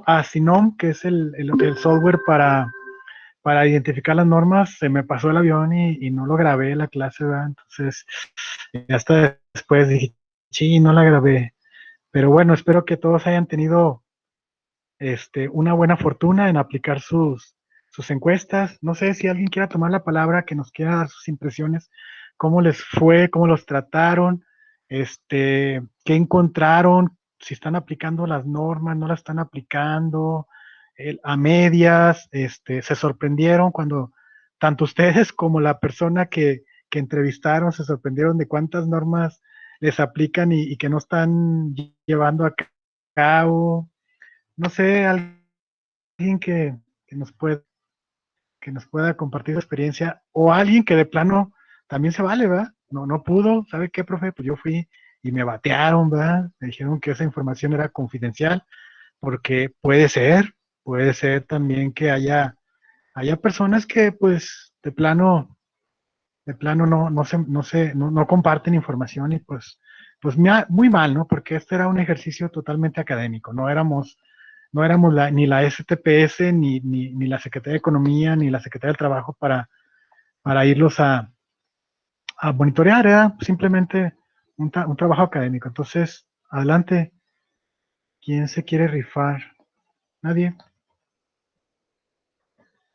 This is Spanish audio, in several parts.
a Sinom, que es el software para identificar las normas, se me pasó el avión y no lo grabé la clase, ¿verdad? Entonces, hasta después dije, sí, no la grabé. Pero bueno, espero que todos hayan tenido una buena fortuna en aplicar sus encuestas. No sé si alguien quiera tomar la palabra, que nos quiera dar sus impresiones, cómo les fue, cómo los trataron, qué encontraron, si están aplicando las normas, no las están aplicando, a medias, se sorprendieron cuando tanto ustedes como la persona que entrevistaron se sorprendieron de cuántas normas les aplican y que no están llevando a cabo. No sé, alguien que nos puede, que nos pueda compartir su experiencia, o alguien que de plano también se vale, ¿verdad? No, no pudo, ¿sabe qué, profe? Pues yo fui y me batearon, ¿verdad? Me dijeron que esa información era confidencial, porque puede ser también que haya personas que pues de plano no comparten información y pues muy mal, ¿no? Porque este era un ejercicio totalmente académico, no éramos ni la STPS, ni la Secretaría de Economía, ni la Secretaría del Trabajo para irlos a monitorear, era simplemente un trabajo académico. Entonces, adelante, ¿quién se quiere rifar? Nadie.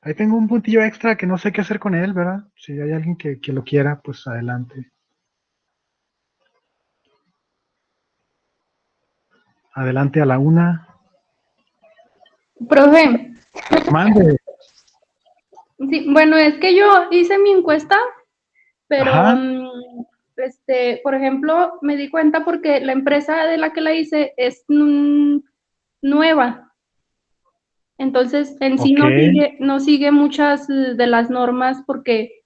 Ahí tengo un puntillo extra que no sé qué hacer con él, ¿verdad? Si hay alguien que lo quiera, pues adelante. Adelante a la una. Profe, Mande. sí, bueno, es que yo hice mi encuesta, pero, Ajá. por ejemplo, me di cuenta porque la empresa de la que la hice es nueva, entonces en sí Ok. no sigue muchas de las normas porque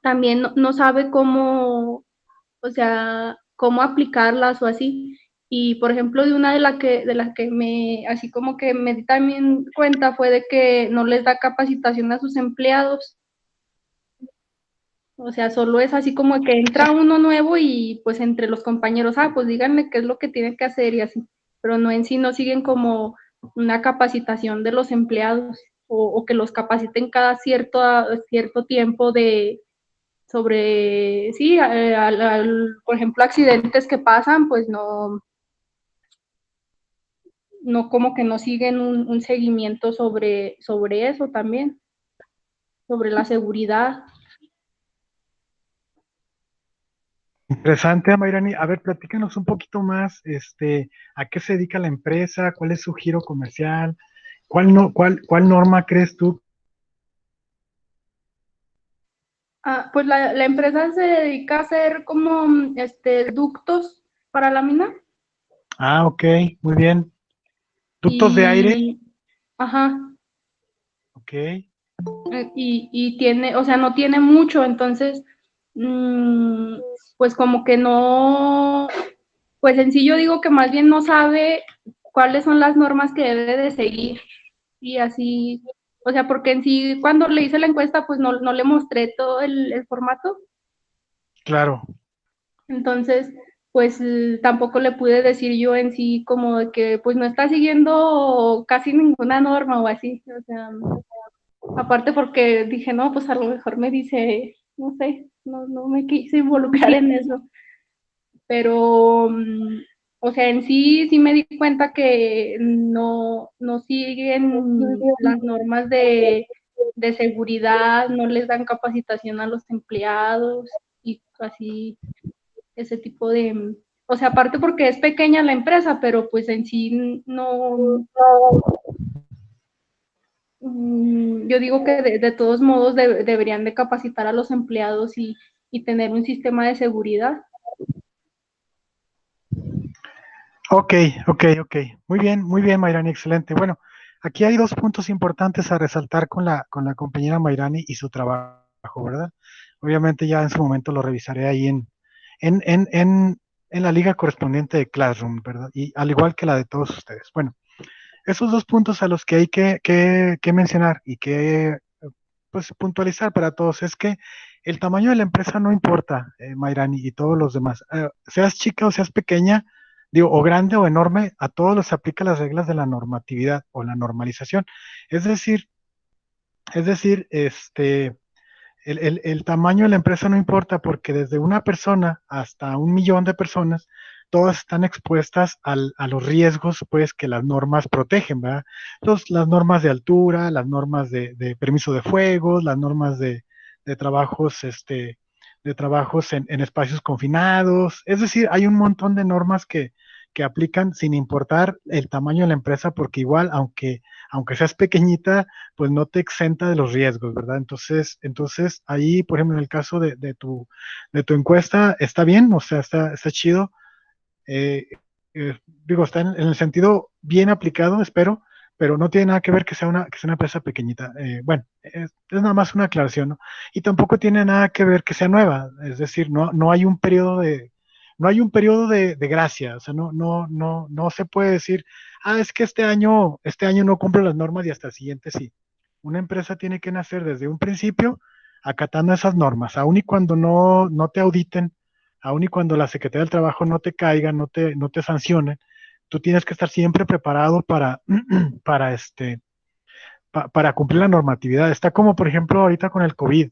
también no sabe cómo, o sea, cómo aplicarlas o así. Y por ejemplo, de una de las que así como que me di también cuenta fue de que no les da capacitación a sus empleados. O sea, solo es así como que entra uno nuevo y pues entre los compañeros, pues díganle qué es lo que tienen que hacer y así, pero no en sí no siguen como una capacitación de los empleados o que los capaciten cada cierto tiempo sobre, sí, por ejemplo, accidentes que pasan, pues no como que no siguen un seguimiento sobre eso también, sobre la seguridad. Interesante, Mayrani. A ver, platícanos un poquito más, ¿a qué se dedica la empresa? ¿Cuál es su giro comercial? ¿Cuál norma crees tú? Pues la empresa se dedica a hacer como ductos para la mina Ah, ok, muy bien. ¿Ductos de aire? y, ajá, Ok. y tiene, o sea, no tiene mucho, entonces, mm, pues como que no, pues en sí yo digo que más bien no sabe cuáles son las normas que debe de seguir y así, o sea, porque en sí cuando le hice la encuesta, pues no le mostré todo el formato. Claro. Entonces, pues tampoco le pude decir yo en sí como de que pues no está siguiendo casi ninguna norma o así. O sea, aparte porque dije, no, pues a lo mejor me dice, no sé, no me quise involucrar en eso. Pero, o sea, en sí me di cuenta que no siguen las normas de seguridad, no les dan capacitación a los empleados y así ese tipo de, o sea, aparte porque es pequeña la empresa, pero pues en sí no, yo digo que de todos modos deberían de capacitar a los empleados y tener un sistema de seguridad. Ok, ok. Muy bien, Mayrani, excelente. Bueno, aquí hay dos puntos importantes a resaltar con la compañera Mayrani y su trabajo, ¿verdad? Obviamente ya en su momento lo revisaré ahí en, en, en, en la liga correspondiente de Classroom, ¿verdad? Y al igual que la de todos ustedes. Bueno, esos dos puntos a los que hay que mencionar y que pues puntualizar para todos es que el tamaño de la empresa no importa, Mayrani y todos los demás. Seas chica o seas pequeña, digo, o grande o enorme, a todos les aplica las reglas de la normatividad o la normalización. Es decir, el tamaño de la empresa no importa porque desde una persona hasta 1 millón de personas, todas están expuestas a los riesgos pues, que las normas protegen, ¿verdad? Entonces, las normas de altura, las normas de permiso de fuegos, las normas de trabajos, de trabajos en espacios confinados. Es decir, hay un montón de normas que aplican sin importar el tamaño de la empresa, porque igual, aunque seas pequeñita, pues no te exenta de los riesgos, ¿verdad? Entonces ahí, por ejemplo, en el caso de tu encuesta, está bien, o sea, está chido. eh, Digo, está en el sentido bien aplicado, espero, pero no tiene nada que ver que sea una empresa pequeñita. Bueno, es nada más una aclaración, ¿no? Y tampoco tiene nada que ver que sea nueva, es decir, no hay un periodo de gracia, o sea, no se puede decir, es que este año no cumple las normas y hasta el siguiente sí. Una empresa tiene que nacer desde un principio acatando esas normas, aun y cuando no te auditen, aun y cuando la Secretaría del Trabajo no te caiga, no te sancione, tú tienes que estar siempre preparado para, para cumplir la normatividad. Está como, por ejemplo, ahorita con el COVID,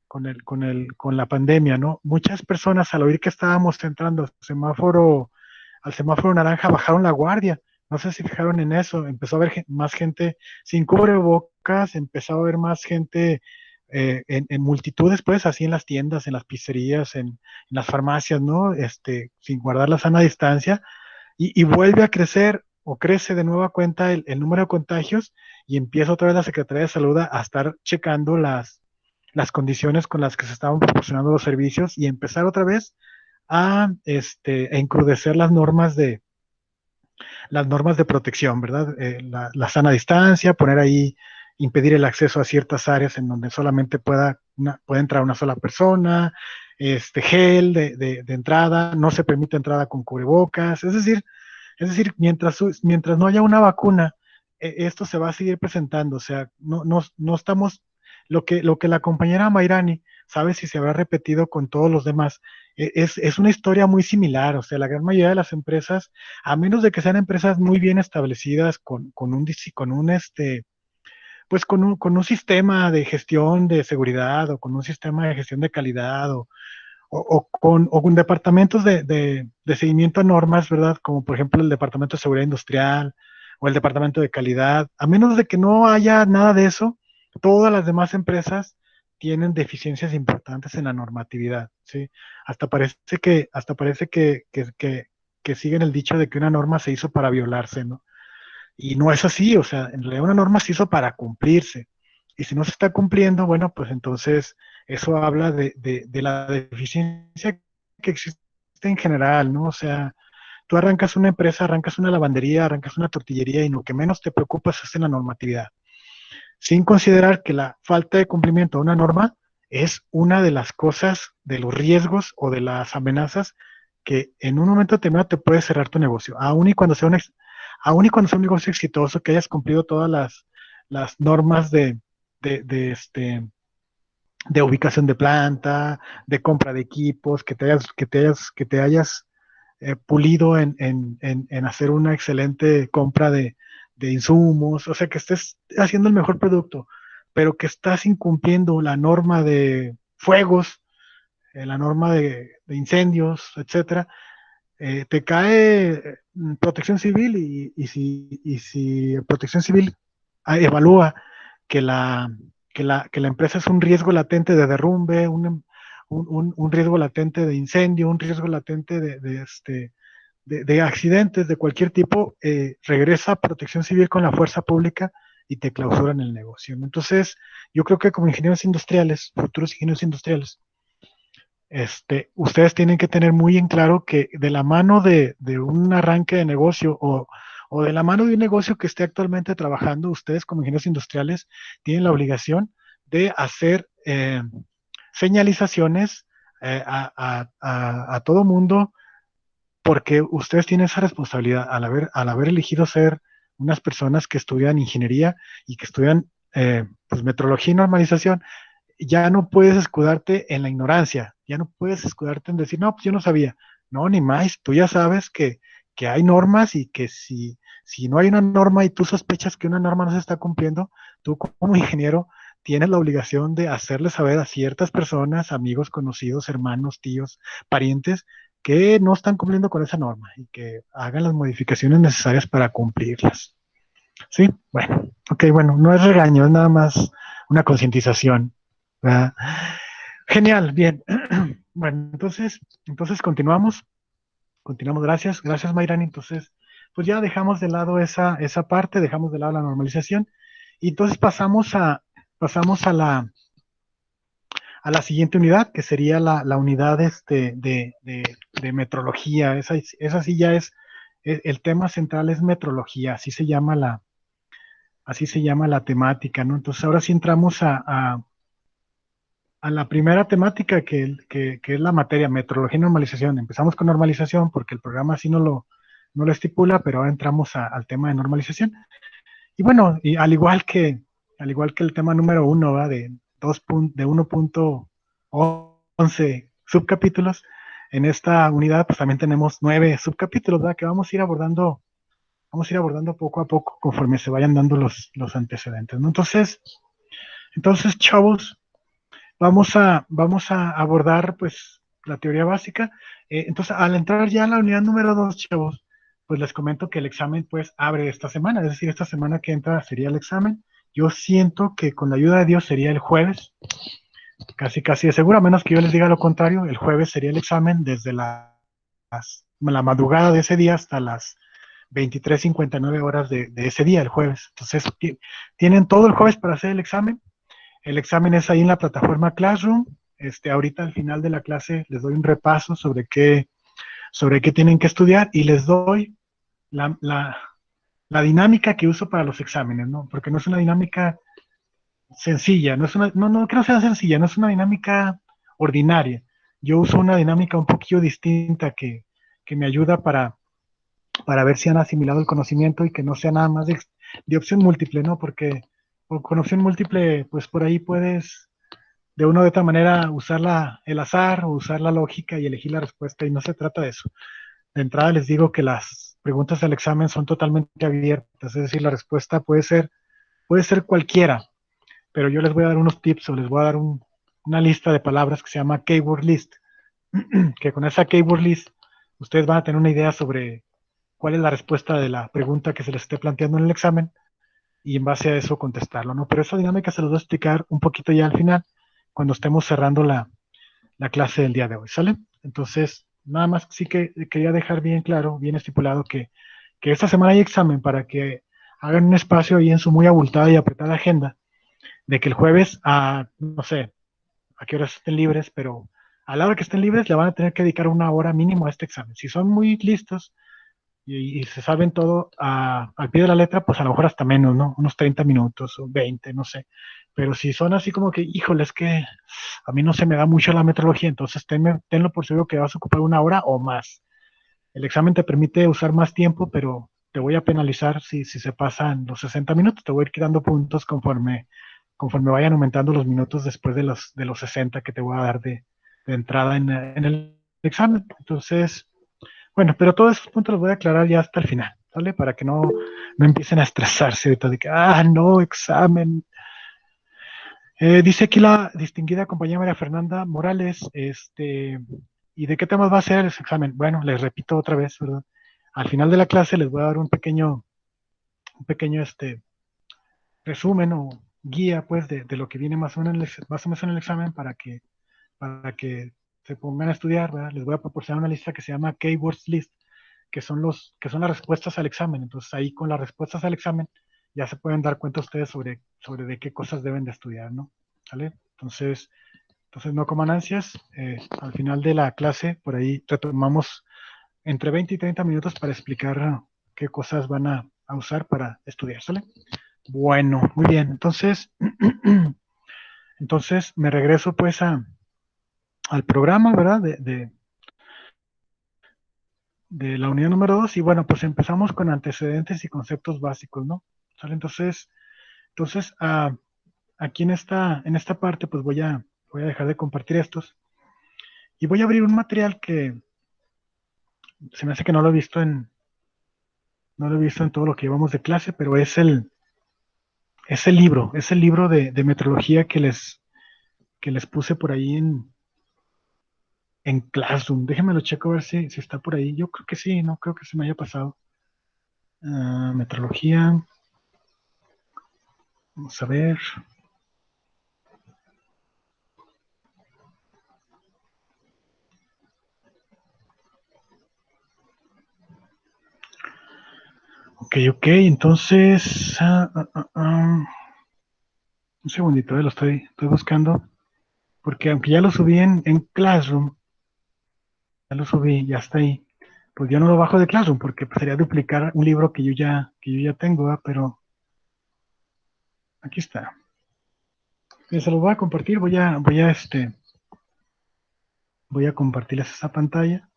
con la pandemia, ¿no? Muchas personas al oír que estábamos entrando al semáforo naranja bajaron la guardia. No sé si fijaron en eso. Empezó a haber más gente sin cubrebocas, empezó a haber más gente en multitudes, pues, así en las tiendas, en las pizzerías, en las farmacias, ¿no? Sin guardar la sana distancia. Y vuelve a crecer o crece de nueva cuenta el número de contagios y empieza otra vez la Secretaría de Salud a estar checando las condiciones con las que se estaban proporcionando los servicios y empezar otra vez a encrudecer las normas de protección, ¿verdad? La sana distancia, poner ahí, impedir el acceso a ciertas áreas en donde solamente puede entrar una sola persona, gel de entrada, no se permite entrada con cubrebocas, es decir, mientras no haya una vacuna, esto se va a seguir presentando, o sea, no estamos, lo que la compañera Mairani sabe si se habrá repetido con todos los demás, es una historia muy similar, o sea, la gran mayoría de las empresas, a menos de que sean empresas muy bien establecidas con un sistema de gestión de seguridad o con un sistema de gestión de calidad o con departamentos de seguimiento a normas, ¿verdad? Como por ejemplo el Departamento de Seguridad Industrial o el Departamento de Calidad. A menos de que no haya nada de eso, todas las demás empresas tienen deficiencias importantes en la normatividad, ¿sí? Hasta parece que siguen el dicho de que una norma se hizo para violarse, ¿no? Y no es así, o sea, en realidad una norma se hizo para cumplirse. Y si no se está cumpliendo, bueno, pues entonces eso habla de la deficiencia que existe en general, ¿no? O sea, tú arrancas una empresa, arrancas una lavandería, arrancas una tortillería y lo que menos te preocupas es en la normatividad, sin considerar que la falta de cumplimiento de una norma es una de las cosas, de los riesgos o de las amenazas que en un momento determinado te puede cerrar tu negocio, aun y cuando sea un negocio exitoso, que hayas cumplido todas las normas de ubicación de planta, de compra de equipos, que te hayas pulido en hacer una excelente compra de insumos, o sea, que estés haciendo el mejor producto, pero que estás incumpliendo la norma de fuegos, la norma de incendios, etcétera, te cae Protección Civil y si Protección Civil evalúa que la empresa es un riesgo latente de derrumbe, un riesgo latente de incendio, un riesgo latente de accidentes de cualquier tipo, regresa a Protección Civil con la fuerza pública y te clausuran el negocio, ¿no? Entonces, yo creo que como ingenieros industriales, futuros ingenieros industriales, ustedes tienen que tener muy en claro que de la mano de un arranque de negocio o de la mano de un negocio que esté actualmente trabajando, ustedes como ingenieros industriales tienen la obligación de hacer señalizaciones a todo mundo porque ustedes tienen esa responsabilidad al haber elegido ser unas personas que estudian ingeniería y que estudian pues, metrología y normalización. Ya no puedes escudarte en la ignorancia, ya no puedes escudarte en decir, no, pues yo no sabía. No, ni más, tú ya sabes que que hay normas y que si no hay una norma y tú sospechas que una norma no se está cumpliendo, tú como ingeniero tienes la obligación de hacerle saber a ciertas personas, amigos, conocidos, hermanos, tíos, parientes, que no están cumpliendo con esa norma y que hagan las modificaciones necesarias para cumplirlas. Sí, bueno, ok, bueno, no es regaño, es nada más una concientización, ¿verdad? Genial, bien. Bueno, entonces continuamos, gracias Mayrani. Entonces, pues ya dejamos de lado esa parte, dejamos de lado la normalización y entonces pasamos a la siguiente unidad, que sería la unidad de metrología. Esa sí ya es, el tema central es metrología, así se llama la temática, ¿no? Entonces ahora sí entramos a la primera temática que es la materia, metrología y normalización. Empezamos con normalización porque el programa así no lo estipula, pero ahora entramos al tema de normalización. Y bueno, y al igual que el tema número uno, ¿verdad? De 1.11 subcapítulos, en esta unidad pues también tenemos 9 subcapítulos, ¿verdad? Que vamos a ir abordando poco a poco conforme se vayan dando los antecedentes, ¿no? Entonces, chavos, vamos a abordar pues la teoría básica. Entonces, al entrar ya a la unidad número 2, chavos, pues les comento que el examen pues abre esta semana, es decir, esta semana que entra sería el examen. Yo siento que con la ayuda de Dios sería el jueves, casi casi de seguro, a menos que yo les diga lo contrario, el jueves sería el examen desde la madrugada de ese día hasta las 23:59 horas de ese día, el jueves. Entonces, tienen todo el jueves para hacer el examen. El examen es ahí en la plataforma Classroom. Ahorita al final de la clase les doy un repaso sobre qué tienen que estudiar y les doy la dinámica que uso para los exámenes, ¿no? Porque no es una dinámica sencilla, no que no sea sencilla, no es una dinámica ordinaria. Yo uso una dinámica un poquillo distinta que me ayuda para ver si han asimilado el conocimiento y que no sea nada más de opción múltiple, ¿no? Porque con opción múltiple, pues por ahí puedes de una u otra manera usar el azar o usar la lógica y elegir la respuesta, y no se trata de eso. De entrada les digo que las preguntas del examen son totalmente abiertas, es decir, la respuesta puede ser cualquiera, pero yo les voy a dar unos tips o les voy a dar una lista de palabras que se llama keyword list, que con esa keyword list ustedes van a tener una idea sobre cuál es la respuesta de la pregunta que se les esté planteando en el examen y en base a eso contestarlo, ¿no? Pero esa dinámica se los voy a explicar un poquito ya al final, cuando estemos cerrando la clase del día de hoy, ¿sale? Entonces, nada más sí que quería dejar bien claro, bien estipulado que esta semana hay examen para que hagan un espacio ahí en su muy abultada y apretada agenda, de que el jueves no sé, a qué horas estén libres, pero a la hora que estén libres le van a tener que dedicar una hora mínimo a este examen. Si son muy listos, y se saben todo al pie de la letra, pues a lo mejor hasta menos, ¿no? Unos 30 minutos o 20, no sé. Pero si son así como que, híjole, es que a mí no se me da mucho la metrología, entonces tenlo por seguro que vas a ocupar una hora o más. El examen te permite usar más tiempo, pero te voy a penalizar si se pasan los 60 minutos, te voy a ir quitando puntos conforme vayan aumentando los minutos después de los 60 que te voy a dar de entrada en el examen. Entonces, bueno, pero todos esos puntos los voy a aclarar ya hasta el final, ¿vale? Para que no empiecen a estresarse ahorita de que, no, examen. Dice aquí la distinguida compañera María Fernanda Morales, ¿y de qué temas va a ser el examen? Bueno, les repito otra vez, ¿verdad? Al final de la clase les voy a dar un pequeño resumen o guía, pues, de lo que viene más o menos en el examen para que se pongan a estudiar, ¿verdad? Les voy a proporcionar una lista que se llama Keywords List, que son las respuestas al examen. Entonces ahí con las respuestas al examen ya se pueden dar cuenta ustedes sobre de qué cosas deben de estudiar, ¿no? ¿Vale? Entonces no coman ansias. Al final de la clase, por ahí retomamos entre 20 y 30 minutos para explicar qué cosas van a usar para estudiar, ¿sale? Bueno, muy bien. Entonces me regreso pues al programa, ¿verdad? De la unidad número 2 y bueno, pues empezamos con antecedentes y conceptos básicos, ¿no? ¿Sale? Entonces aquí en esta parte pues voy a dejar de compartir estos y voy a abrir un material que se me hace que no lo he visto no lo he visto en todo lo que llevamos de clase, pero es el libro de metrología que les puse por ahí en Classroom. Déjenme lo checo a ver si está por ahí. Yo creo que sí, no creo que se me haya pasado. Metrología, vamos a ver. Ok, entonces, un segundito, estoy buscando, porque aunque ya lo subí en Classroom, ya lo subí, ya está ahí, pues yo no lo bajo de Classroom, porque pues, sería duplicar un libro que yo ya tengo, ¿verdad? Pero aquí está. Se lo voy a compartir, voy a compartirles esa pantalla.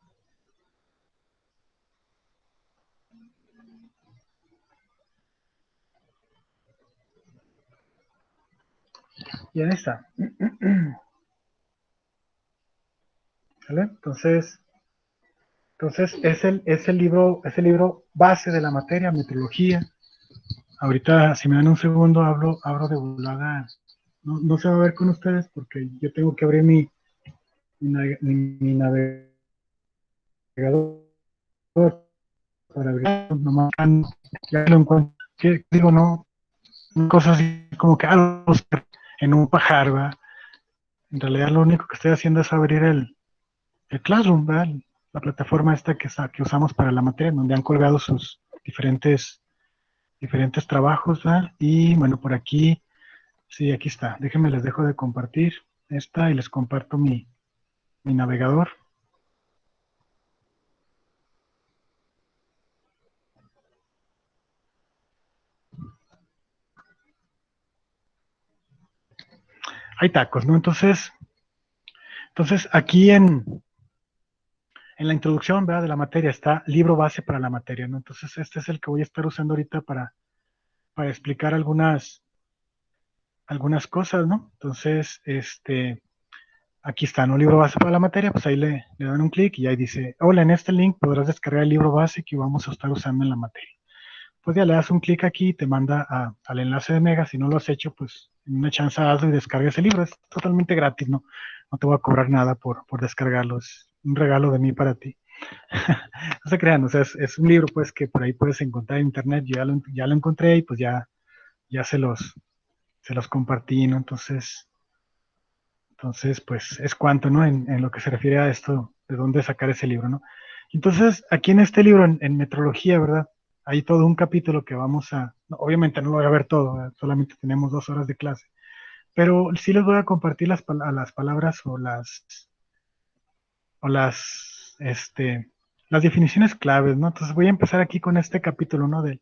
Y ahí está. ¿Vale? Entonces es el libro base de la materia, metrología. Ahorita, si me dan un segundo, abro de volada. No, no se va a ver con ustedes porque yo tengo que abrir mi navegador para abrir. Nomás ya lo encuentro. ¿Qué digo? No, cosas así como que en un pajar, ¿verdad? En realidad lo único que estoy haciendo es abrir el Classroom, ¿verdad? La plataforma esta que usamos para la materia, donde han colgado sus diferentes trabajos, ¿verdad? Y bueno, por aquí, sí, aquí está. Déjenme, les dejo de compartir esta y les comparto mi navegador. Hay tacos, ¿no? Entonces aquí en la introducción, ¿verdad? De la materia está libro base para la materia, ¿no? Entonces este es el que voy a estar usando ahorita para explicar algunas cosas, ¿no? Entonces, aquí está, ¿no? Libro base para la materia, pues ahí le dan un clic y ahí dice, hola, en este link podrás descargar el libro base que vamos a estar usando en la materia. Pues ya le das un clic aquí y te manda al enlace de Mega. Si no lo has hecho, pues en una chance hazlo y descarga ese libro. Es totalmente gratis, ¿no? No te voy a cobrar nada por descargarlo. Es un regalo de mí para ti. No se crean, o sea, es un libro pues que por ahí puedes encontrar en internet. Yo ya lo encontré y pues ya se los compartí, ¿no? Entonces, pues es cuanto, ¿no? En lo que se refiere a esto, de dónde sacar ese libro, ¿no? Entonces, aquí en este libro, en metrología, ¿verdad? Hay todo un capítulo que no, obviamente no lo voy a ver todo, ¿verdad? Solamente tenemos 2 horas de clase, pero sí les voy a compartir las palabras las definiciones claves, ¿no? Entonces voy a empezar aquí con este capítulo, ¿no? De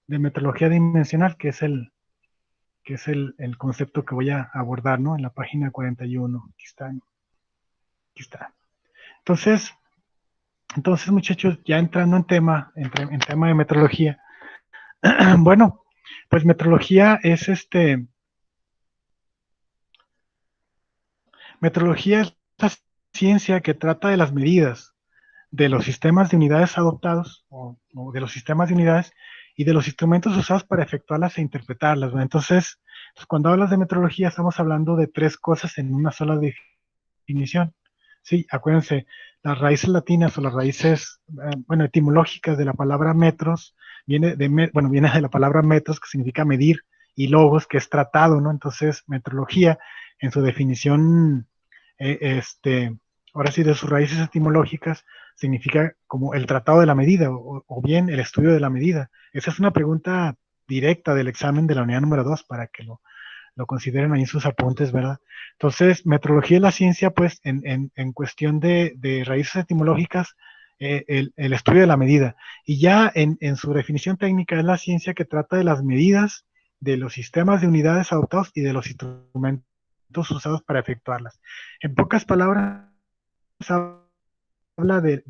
metrología dimensional, que es el concepto que voy a abordar, ¿no? En la página 41. Aquí está, ¿no? Aquí está. Entonces, muchachos, ya entrando en tema de metrología, bueno, pues metrología es la ciencia que trata de las medidas de los sistemas de unidades adoptados o de los sistemas de unidades y de los instrumentos usados para efectuarlas e interpretarlas, ¿no? Entonces, pues, cuando hablas de metrología estamos hablando de tres cosas en una sola definición. Sí, acuérdense, las raíces latinas o las raíces, bueno, etimológicas de la palabra metros, viene de la palabra metros, que significa medir, y logos, que es tratado, ¿no? Entonces, metrología, en su definición, eh, este, ahora sí, de sus raíces etimológicas, significa como el tratado de la medida, o bien el estudio de la medida. Esa es una pregunta directa del examen de la unidad número 2 para que lo consideren ahí en sus apuntes, ¿verdad? Entonces, metrología es la ciencia, pues, en cuestión de raíces etimológicas, el estudio de la medida. Y ya en su definición técnica es la ciencia que trata de las medidas de los sistemas de unidades adoptados y de los instrumentos usados para efectuarlas. En pocas palabras, habla de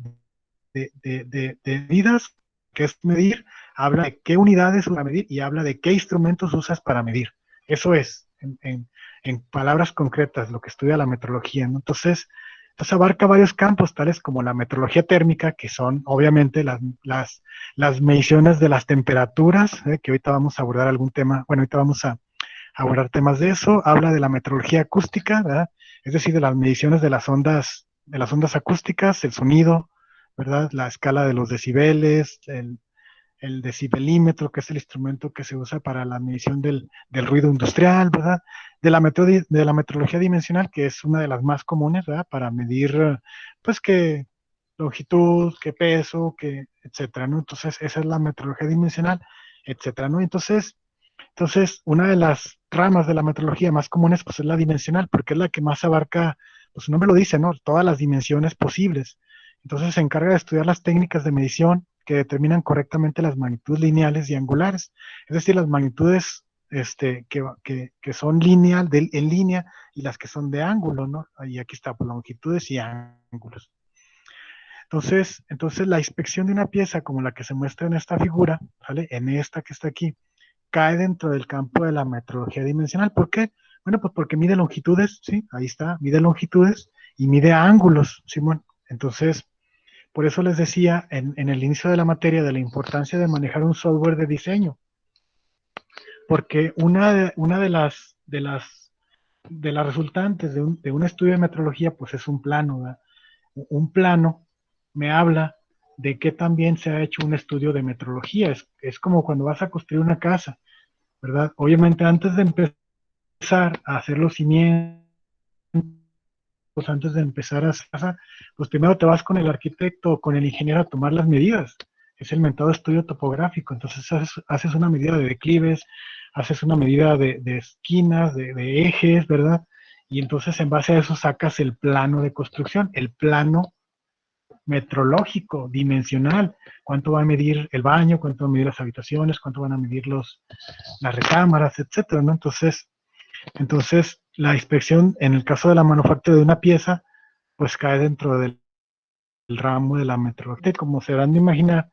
medidas, que es medir, habla de qué unidades usa para medir y habla de qué instrumentos usas para medir. Eso es, en palabras concretas, lo que estudia la metrología, ¿no? Entonces, Entonces abarca varios campos, tales como la metrología térmica, que son obviamente las mediciones de las temperaturas, que ahorita vamos a abordar algún tema, bueno, ahorita vamos a abordar temas de eso. Habla de la metrología acústica, ¿verdad? Es decir, de las mediciones de las ondas acústicas, el sonido, ¿verdad? La escala de los decibeles, el decibelímetro, que es el instrumento que se usa para la medición del ruido industrial, ¿verdad? De la metrología dimensional, que es una de las más comunes, ¿verdad? Para medir, pues, qué longitud, qué peso, qué, etcétera, ¿no? Entonces, esa es la metrología dimensional, etcétera, ¿no? Entonces, una de las ramas de la metrología más comunes, pues, es la dimensional, porque es la que más abarca, pues, su nombre lo dice, ¿no? Todas las dimensiones posibles. Entonces, se encarga de estudiar las técnicas de medición que determinan correctamente las magnitudes lineales y angulares, es decir, las magnitudes que son en línea y las que son de ángulo, ¿no? Y aquí está, pues, longitudes y ángulos. Entonces, la inspección de una pieza como la que se muestra en esta figura, ¿vale? En esta que está aquí, cae dentro del campo de la metrología dimensional. ¿Por qué? Bueno, pues porque mide longitudes, ¿sí? Ahí está, mide longitudes y mide ángulos, Simón. Entonces, por eso les decía en el inicio de la materia de la importancia de manejar un software de diseño, porque una de las resultantes de un estudio de metrología, pues es un plano, ¿verdad? Un plano me habla de que también se ha hecho un estudio de metrología. Es como cuando vas a construir una casa, ¿verdad? Obviamente antes de empezar a hacer los cimientos, antes de empezar a hacer, pues primero te vas con el arquitecto o con el ingeniero a tomar las medidas. Es el mentado estudio topográfico. Entonces haces una medida de declives, haces una medida de esquinas, de ejes, ¿verdad? Y entonces en base a eso sacas el plano de construcción, el plano metrológico, dimensional, cuánto va a medir el baño, cuánto va a medir las habitaciones, cuánto van a medir las recámaras, etcétera, ¿no? Entonces, la inspección, en el caso de la manufactura de una pieza, pues cae dentro del ramo de la metrología. Como se dan de imaginar,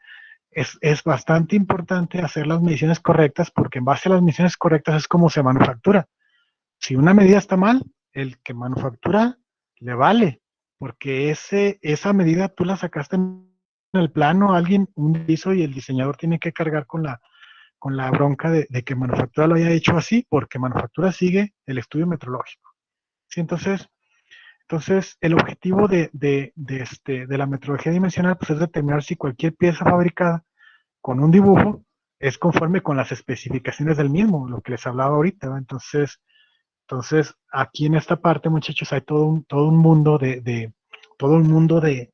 es bastante importante hacer las mediciones correctas, porque en base a las mediciones correctas es como se manufactura. Si una medida está mal, el que manufactura le vale, porque esa medida tú la sacaste en el plano, alguien un hizo y el diseñador tiene que cargar con la bronca de que manufactura lo haya hecho así, porque manufactura sigue el estudio metrológico. ¿Sí? Entonces, el objetivo de la metrología dimensional, pues, es determinar si cualquier pieza fabricada con un dibujo es conforme con las especificaciones del mismo, lo que les hablaba ahorita, ¿no? Entonces, aquí en esta parte, muchachos, hay todo un mundo todo un mundo de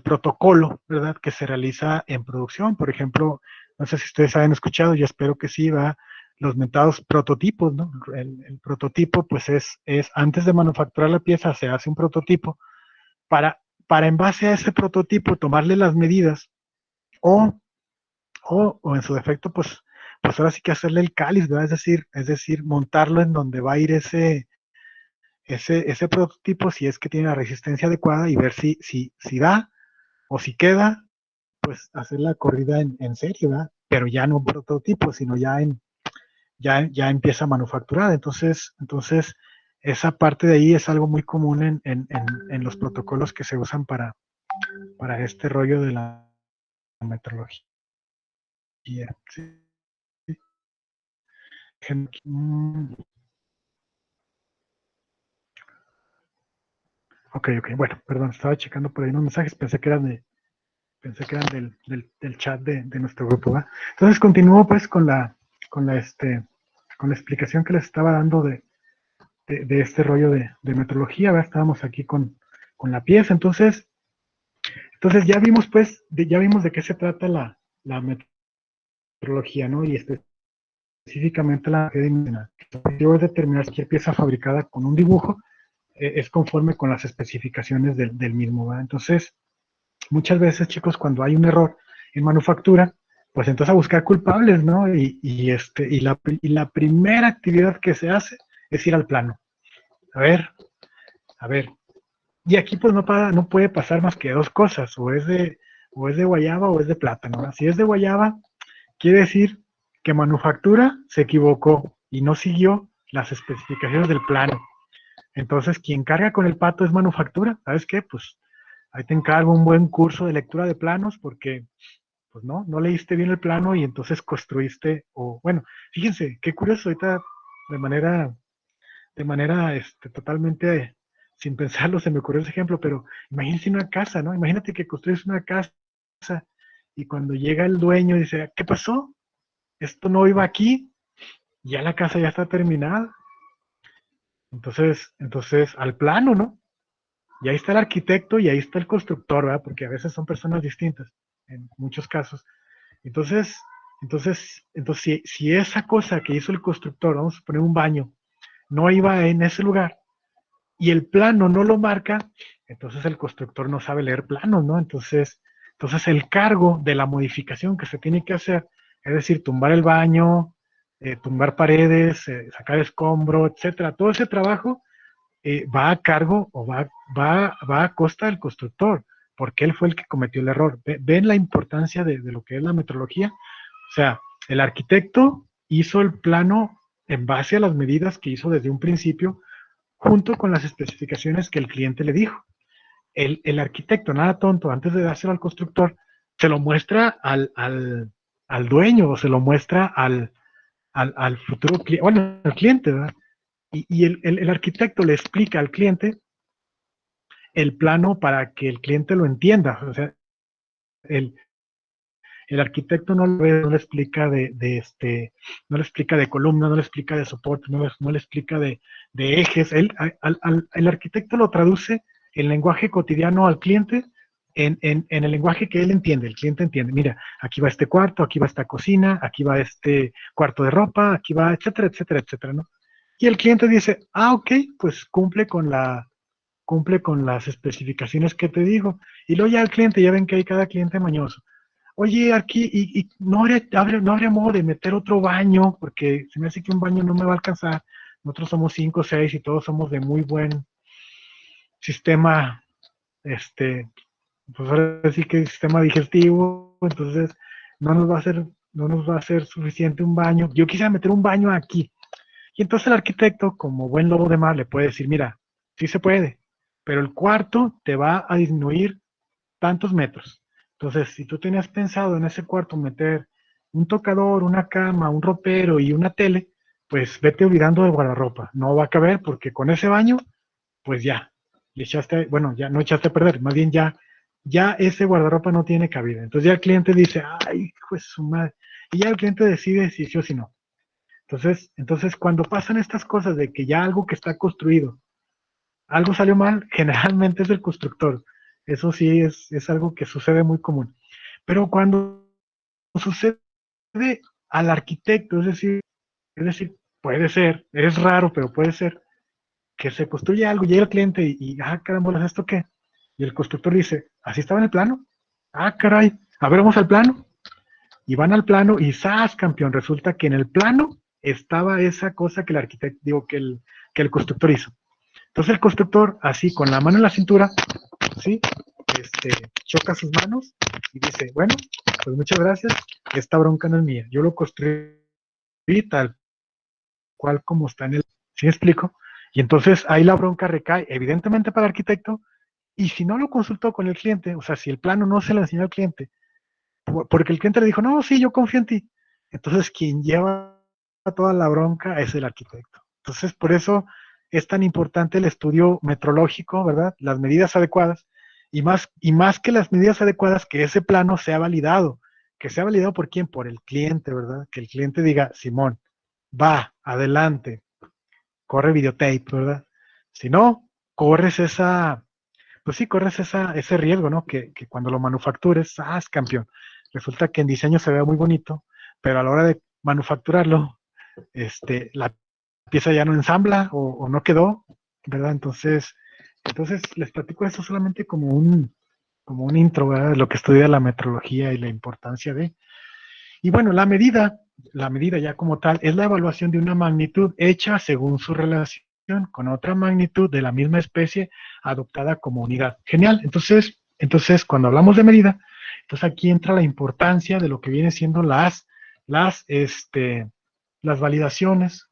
protocolo, ¿verdad? Que se realiza en producción. Por ejemplo, no sé si ustedes han escuchado, yo espero que sí, va, los mentados prototipos, ¿no? El prototipo, pues es antes de manufacturar la pieza, se hace un prototipo para en base a ese prototipo tomarle las medidas o, o en su defecto, pues ahora sí que hacerle el cáliz, ¿verdad? Es decir, montarlo en donde va a ir ese prototipo, si es que tiene la resistencia adecuada y ver si da o si queda, pues hacer la corrida en serie, ¿verdad? Pero ya no un prototipo, sino ya empieza a manufacturar. Entonces, esa parte de ahí es algo muy común en los protocolos que se usan para este rollo de la metrología. Sí. Ok, bueno, perdón, estaba checando por ahí unos mensajes, pensé que eran del chat de nuestro grupo, ¿va? Entonces continúo pues con la explicación que les estaba dando de este rollo de metrología, ¿va? Estábamos aquí con la pieza. Entonces ya vimos de qué se trata la metrología, ¿no? Y específicamente la dimensional. El objetivo es determinar si cualquier pieza fabricada con un dibujo es conforme con las especificaciones del mismo, ¿va? Entonces, muchas veces, chicos, cuando hay un error en manufactura, pues entonces a buscar culpables, ¿no? Y la primera actividad que se hace es ir al plano. A ver, a ver. Y aquí pues no puede pasar más que dos cosas, o es de guayaba o es de plátano, ¿no? Si es de guayaba, quiere decir que manufactura se equivocó y no siguió las especificaciones del plano. Entonces, quien carga con el pato es manufactura. ¿Sabes qué? Pues ahí te encargo un buen curso de lectura de planos porque, pues no leíste bien el plano y entonces construiste, o bueno, fíjense, qué curioso, ahorita de manera, totalmente sin pensarlo se me ocurrió ese ejemplo, pero imagínense una casa, ¿no? Imagínate que construyes una casa y cuando llega el dueño dice, ¿qué pasó? Esto no iba aquí, ya la casa ya está terminada. Entonces, al plano, ¿no? Y ahí está el arquitecto y ahí está el constructor, ¿verdad? Porque a veces son personas distintas, en muchos casos. Entonces, entonces si esa cosa que hizo el constructor, vamos a poner un baño, no iba en ese lugar y el plano no lo marca, entonces el constructor no sabe leer planos, ¿no? Entonces el cargo de la modificación que se tiene que hacer, es decir, tumbar el baño, tumbar paredes, sacar escombro, etcétera, todo ese trabajo va a cargo o va a costa del constructor, porque él fue el que cometió el error. ¿Ven la importancia de lo que es la metrología? O sea, el arquitecto hizo el plano en base a las medidas que hizo desde un principio, junto con las especificaciones que el cliente le dijo. El arquitecto, nada tonto, antes de dárselo al constructor, se lo muestra al dueño o se lo muestra al futuro cliente, bueno, al cliente, ¿verdad? Y el arquitecto le explica al cliente el plano para que el cliente lo entienda. O sea, el, el arquitecto no le explica no le explica de columna, no le explica de soporte, no le explica de ejes. El arquitecto lo traduce en lenguaje cotidiano al cliente en el lenguaje que él entiende, el cliente entiende. Mira, aquí va este cuarto, aquí va esta cocina, aquí va este cuarto de ropa, aquí va, etcétera, etcétera, etcétera, ¿no? Y el cliente dice, ok, pues cumple con las especificaciones que te digo. Y luego ya el cliente, ya ven que hay cada cliente mañoso. Oye, aquí, y no habría modo de meter otro baño, porque se me hace que un baño no me va a alcanzar. Nosotros somos 5 o 6 y todos somos de muy buen sistema, pues ahora sí que sistema digestivo, entonces no nos va a ser, no nos va a ser suficiente un baño. Yo quisiera meter un baño aquí. Y entonces el arquitecto, como buen lobo de mar, le puede decir, mira, sí se puede, pero el cuarto te va a disminuir tantos metros. Entonces, si tú tenías pensado en ese cuarto meter un tocador, una cama, un ropero y una tele, pues vete olvidando del guardarropa. No va a caber porque con ese baño, pues ya, le echaste, bueno, ya no echaste a perder, más bien ya ese guardarropa no tiene cabida. Entonces ya el cliente dice, ay, pues su madre. Y ya el cliente decide si sí o si no. Entonces, cuando pasan estas cosas de que ya algo que está construido, algo salió mal, generalmente es el constructor. Eso sí es algo que sucede muy común. Pero cuando sucede al arquitecto, puede ser, es raro, pero puede ser que se construye algo, llega el cliente caramba, ¿esto qué? Y el constructor dice, ¿así estaba en el plano? Ah, caray, a ver, vamos al plano. Y van al plano y ¡zas, campeón! Resulta que en el plano estaba esa cosa que el arquitecto, digo, que el constructor hizo. Entonces el constructor, así, con la mano en la cintura, ¿sí? Choca sus manos y dice, bueno, pues muchas gracias, esta bronca no es mía, yo lo construí tal cual como está en el... ¿Sí me explico? Y entonces ahí la bronca recae, evidentemente para el arquitecto, y si no lo consultó con el cliente, o sea, si el plano no se lo enseñó al cliente, porque el cliente le dijo, no, sí, yo confío en ti, entonces quien lleva toda la bronca es el arquitecto. Entonces, por eso es tan importante el estudio metrológico, ¿verdad? Las medidas adecuadas, y más que las medidas adecuadas, que ese plano sea validado. ¿Que sea validado por quién? Por el cliente, ¿verdad? Que el cliente diga, Simón, va, adelante, corre videotape, ¿verdad? Si no, corres pues sí, corres ese riesgo, ¿no? Que cuando lo manufactures, ¡ah, campeón! Resulta que en diseño se ve muy bonito, pero a la hora de manufacturarlo, la pieza ya no ensambla o no quedó, ¿verdad? Entonces les platico esto solamente como un intro, ¿verdad? De lo que estudia la metrología y la importancia de. Y bueno, la medida ya como tal, es la evaluación de una magnitud hecha según su relación con otra magnitud de la misma especie adoptada como unidad. Genial. Entonces cuando hablamos de medida, entonces aquí entra la importancia de lo que viene siendo las validaciones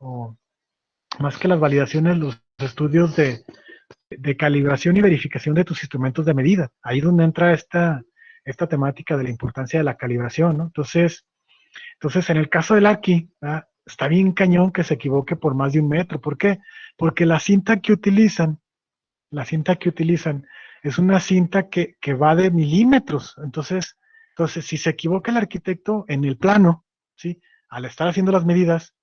más que las validaciones, los estudios de calibración y verificación de tus instrumentos de medida. Ahí es donde entra esta temática de la importancia de la calibración, ¿no? Entonces en el caso del Arqui, ¿verdad? Está bien cañón que se equivoque por más de 1 metro. ¿Por qué? Porque la cinta que utilizan es una cinta que va de milímetros. Entonces, si se equivoca el arquitecto en el plano, ¿sí? Al estar haciendo las medidas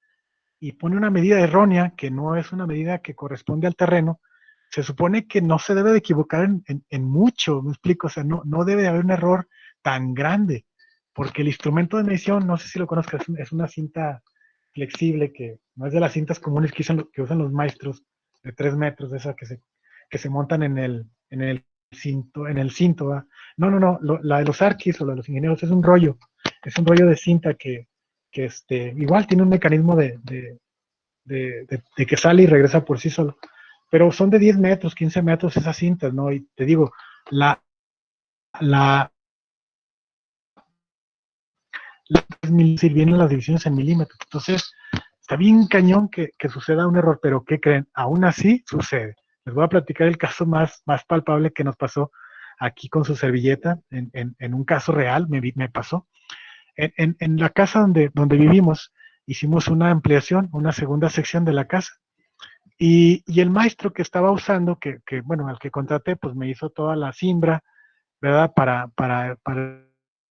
y pone una medida errónea, que no es una medida que corresponde al terreno, se supone que no se debe de equivocar en mucho, me explico, o sea, no debe de haber un error tan grande, porque el instrumento de medición, no sé si lo conozcas, es una cinta flexible que no es de las cintas comunes que usan los maestros de 3 metros, de esas que se montan en el cinto, ¿va? No, la de los arquis o la de los ingenieros es un rollo de cinta que igual tiene un mecanismo de que sale y regresa por sí solo. Pero son de 10 metros, 15 metros esas cintas, ¿no? Y te digo, la, la, si vienen las divisiones en milímetros. Entonces, está bien cañón que suceda un error, pero ¿qué creen? Aún así sucede. Les voy a platicar el caso más palpable que nos pasó aquí con su servilleta, en un caso real, me pasó. En la casa donde vivimos, hicimos una ampliación, una segunda sección de la casa. Y el maestro que estaba usando, bueno, al que contraté, pues me hizo toda la cimbra, ¿verdad? Para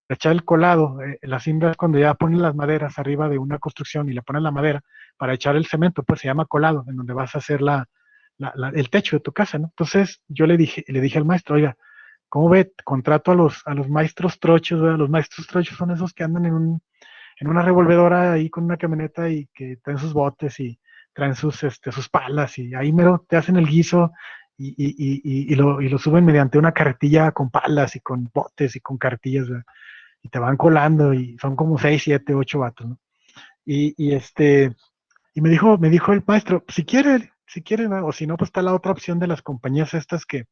echar el colado. La cimbra es cuando ya ponen las maderas arriba de una construcción y le ponen la madera para echar el cemento, pues se llama colado, en donde vas a hacer el techo de tu casa, ¿no? Entonces yo le dije al maestro, oiga, ¿cómo ve? Contrato a los maestros trochos, ¿verdad? Los maestros trochos son esos que andan en una revolvedora ahí con una camioneta y que traen sus botes y traen sus palas y ahí mero te hacen el guiso y lo suben mediante una carretilla con palas y con botes y con carretillas, ¿verdad? Y te van colando y son como 6, 7, 8 vatos, ¿no? Y me dijo el maestro, si quiere, ¿verdad? O si no, pues está la otra opción de las compañías estas que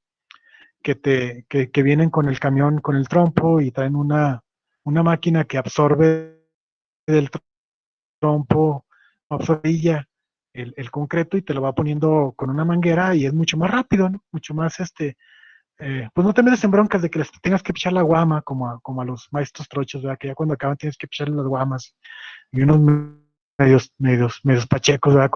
vienen con el camión, con el trompo y traen una máquina que absorbe del trompo, absorbilla el concreto y te lo va poniendo con una manguera y es mucho más rápido, ¿no? Mucho más, pues no te metes en broncas de que les tengas que pichar la guama como a los maestros trochos, ¿verdad? Que ya cuando acaban tienes que picharle las guamas y unos medios pachecos, ¿verdad?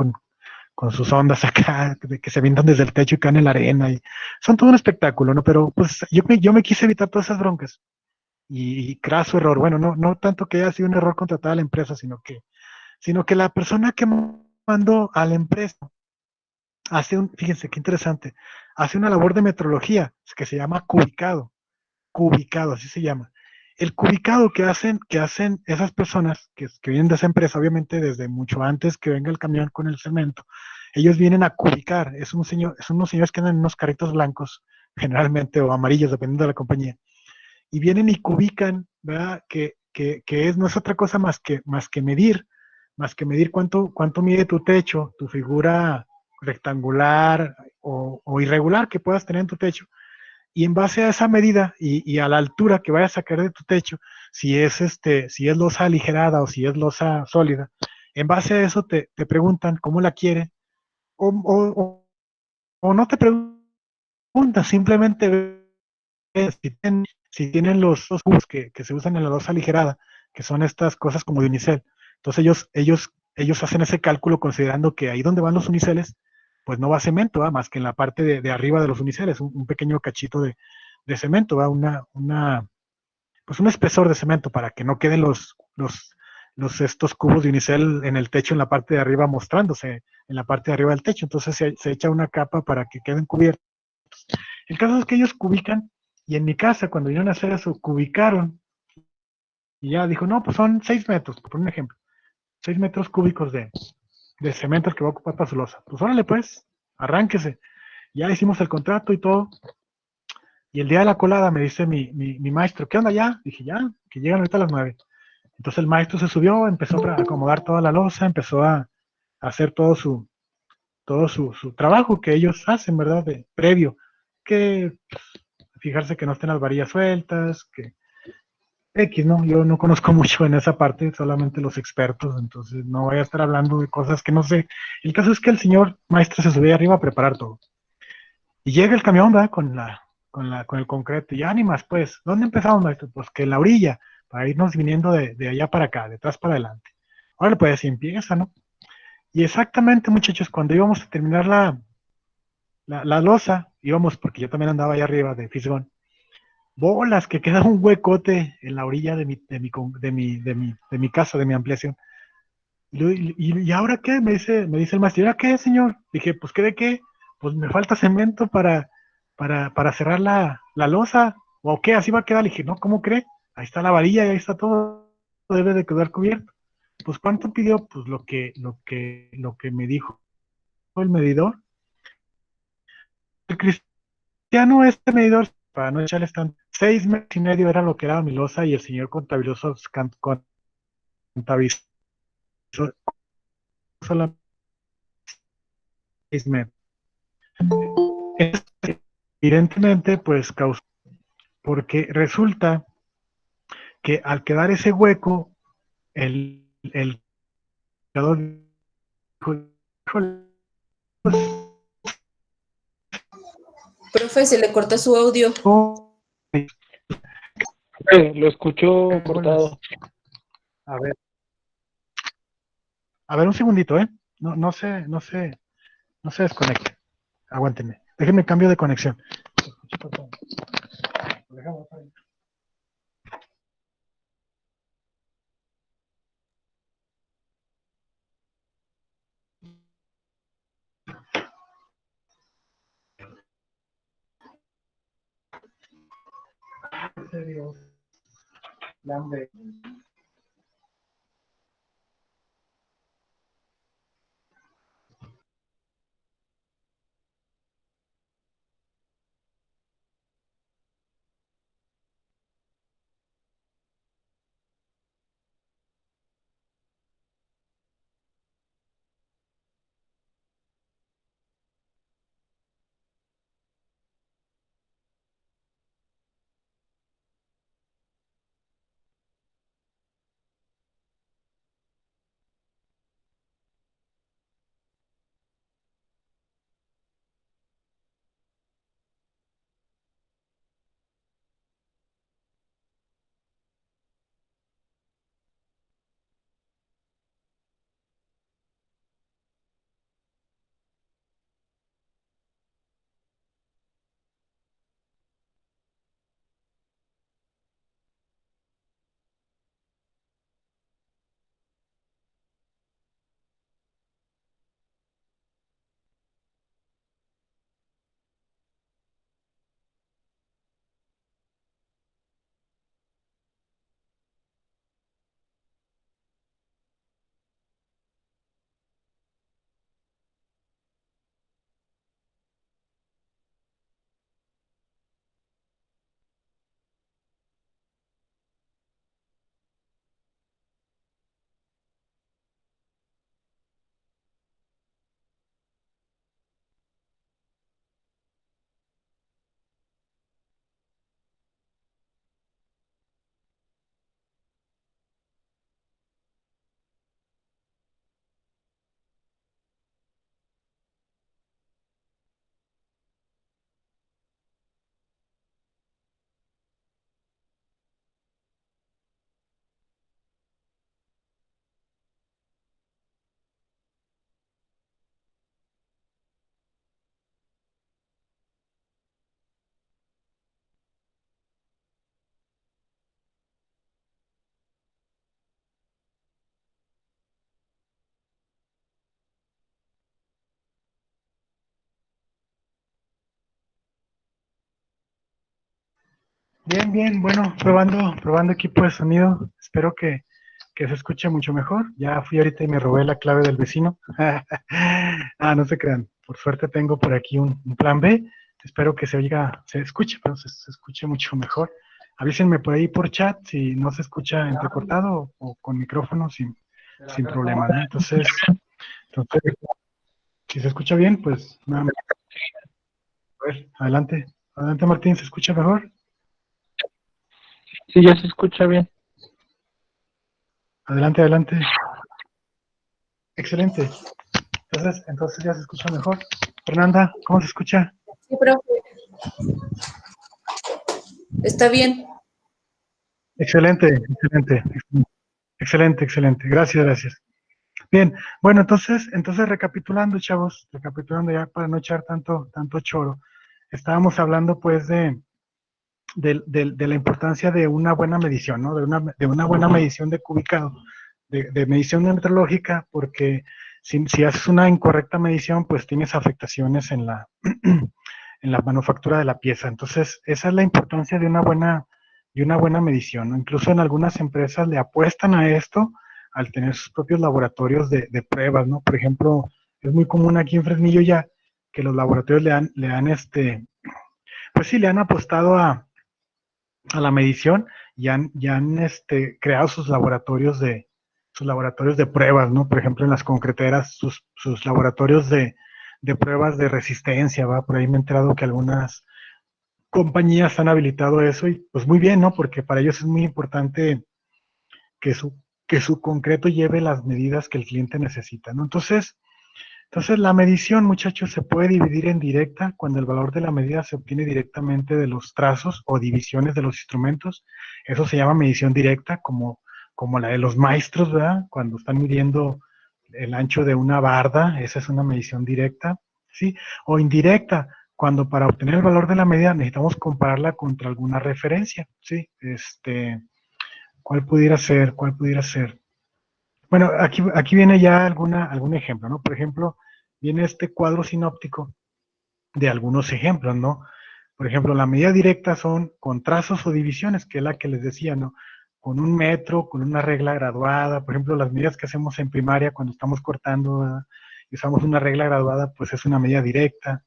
Con sus ondas acá, de que se avientan desde el techo y caen en la arena y son todo un espectáculo, ¿no? Pero pues yo me quise evitar todas esas broncas y craso error. Bueno, no tanto que haya sido un error contratar a la empresa, sino que la persona que mandó a la empresa fíjense qué interesante, hace una labor de metrología que se llama cubicado, así se llama. El cubicado que hacen esas personas que vienen de esa empresa, obviamente desde mucho antes que venga el camión con el cemento, ellos vienen a cubicar, son unos señores que andan en unos carritos blancos, generalmente, o amarillos, dependiendo de la compañía, y vienen y cubican, ¿verdad? No es otra cosa más que medir cuánto mide tu techo, tu figura rectangular o irregular que puedas tener en tu techo, y en base a esa medida y a la altura que vayas a sacar de tu techo, si es losa aligerada o si es losa sólida, en base a eso te preguntan cómo la quiere, o no te preguntan, simplemente si tienen los cubos que se usan en la losa aligerada, que son estas cosas como de unicel. Entonces ellos hacen ese cálculo considerando que ahí donde van los uniceles, pues no va cemento, ¿va? Más que en la parte de arriba de los uniceles, un pequeño cachito de cemento, ¿va? Pues un espesor de cemento para que no queden estos cubos de unicel en el techo en la parte de arriba mostrándose en la parte de arriba del techo. Entonces se echa una capa para que queden cubiertos. El caso es que ellos cubican, y en mi casa, cuando vinieron a hacer eso, cubicaron, y ya dijo, no, pues son 6 metros, por un ejemplo, 6 metros cúbicos de cemento que va a ocupar para su losa. Pues órale, pues, arránquese. Ya hicimos el contrato y todo, y el día de la colada me dice mi maestro, ¿qué onda ya? Dije, ya, que llegan ahorita a las 9. Entonces el maestro se subió, empezó a acomodar toda la losa, empezó a hacer todo su trabajo que ellos hacen, ¿verdad? Previo, que fijarse que no estén las varillas sueltas, X, ¿no? Yo no conozco mucho en esa parte, solamente los expertos, entonces no voy a estar hablando de cosas que no sé. El caso es que el señor maestro se subía arriba a preparar todo. Y llega el camión, ¿verdad? Con el concreto. Y ánimas, pues, ¿dónde empezamos, maestro? Pues que en la orilla, para irnos viniendo de allá para acá, de atrás para adelante. Ahora, pues así empieza, ¿no? Y exactamente, muchachos, cuando íbamos a terminar la losa, íbamos, porque yo también andaba allá arriba de Fisgón, bolas, que queda un huecote en la orilla de mi casa, de mi ampliación. ¿Y ahora qué? Me dice el maestro, ¿y ahora qué, señor? Dije, pues, ¿qué de qué? Pues me falta cemento para cerrar la losa. ¿O qué? ¿Así va a quedar? Le dije, no, ¿cómo cree? Ahí está la varilla y ahí está todo. Debe de quedar cubierto. Pues, ¿cuánto pidió? Pues lo que me dijo el medidor. El cristiano, este medidor, para no echarle tanto, 6 metros y medio era lo que era mi losa y el señor contabilizó solamente 6 metros. Evidentemente, pues causó, porque resulta que al quedar ese hueco, el creador dijo, "Híjole, Profe, se le corta su audio. ¿cómo Lo escucho hago cortado. A ver, un segundito, ¿eh? No se desconecte. Aguántenme. Déjenme cambio de conexión. Bien, bien, bueno, probando equipo de sonido. Espero que se escuche mucho mejor. Ya fui ahorita y me robé la clave del vecino. No se crean. Por suerte tengo por aquí un plan B. Espero que se escuche, pero se escuche mucho mejor. Avísenme por ahí por chat si no se escucha entrecortado o con micrófono sin problema, ¿no? Entonces, si se escucha bien, pues nada más. A ver, adelante. Adelante, Martín, ¿se escucha mejor? Sí, ya se escucha bien. Adelante, adelante. Excelente. Entonces ya se escucha mejor. Fernanda, ¿cómo se escucha? Sí, profe. Está bien. Excelente, excelente, excelente, excelente. Gracias, gracias. Bien, bueno, entonces recapitulando, chavos, recapitulando ya para no echar tanto choro. Estábamos hablando pues de la importancia de una buena medición, ¿no? De una buena medición de cubicado, de medición metrológica, porque si haces una incorrecta medición, pues tienes afectaciones en la manufactura de la pieza. Entonces, esa es la importancia de una buena medición, ¿no? Incluso en algunas empresas le apuestan a esto al tener sus propios laboratorios de pruebas, ¿no? Por ejemplo, es muy común aquí en Fresnillo ya que los laboratorios pues sí, le han apostado a la medición y han creado sus laboratorios de pruebas, ¿no? Por ejemplo, en las concreteras, sus laboratorios de pruebas de resistencia, ¿va? Por ahí me he enterado que algunas compañías han habilitado eso y pues muy bien, ¿no? Porque para ellos es muy importante que su concreto lleve las medidas que el cliente necesita, ¿no? Entonces, la medición, muchachos, se puede dividir en directa cuando el valor de la medida se obtiene directamente de los trazos o divisiones de los instrumentos. Eso se llama medición directa, como la de los maestros, ¿verdad? Cuando están midiendo el ancho de una barda, esa es una medición directa, ¿sí? O indirecta, cuando para obtener el valor de la medida necesitamos compararla contra alguna referencia, ¿sí? ¿Cuál pudiera ser? ¿Cuál pudiera ser? Bueno, aquí viene ya algún ejemplo, ¿no? Por ejemplo, viene este cuadro sinóptico de algunos ejemplos, ¿no? Por ejemplo, la medida directa son con trazos o divisiones, que es la que les decía, ¿no? Con un metro, con una regla graduada. Por ejemplo, las medidas que hacemos en primaria cuando estamos cortando, ¿verdad? Y usamos una regla graduada, pues es una medida directa.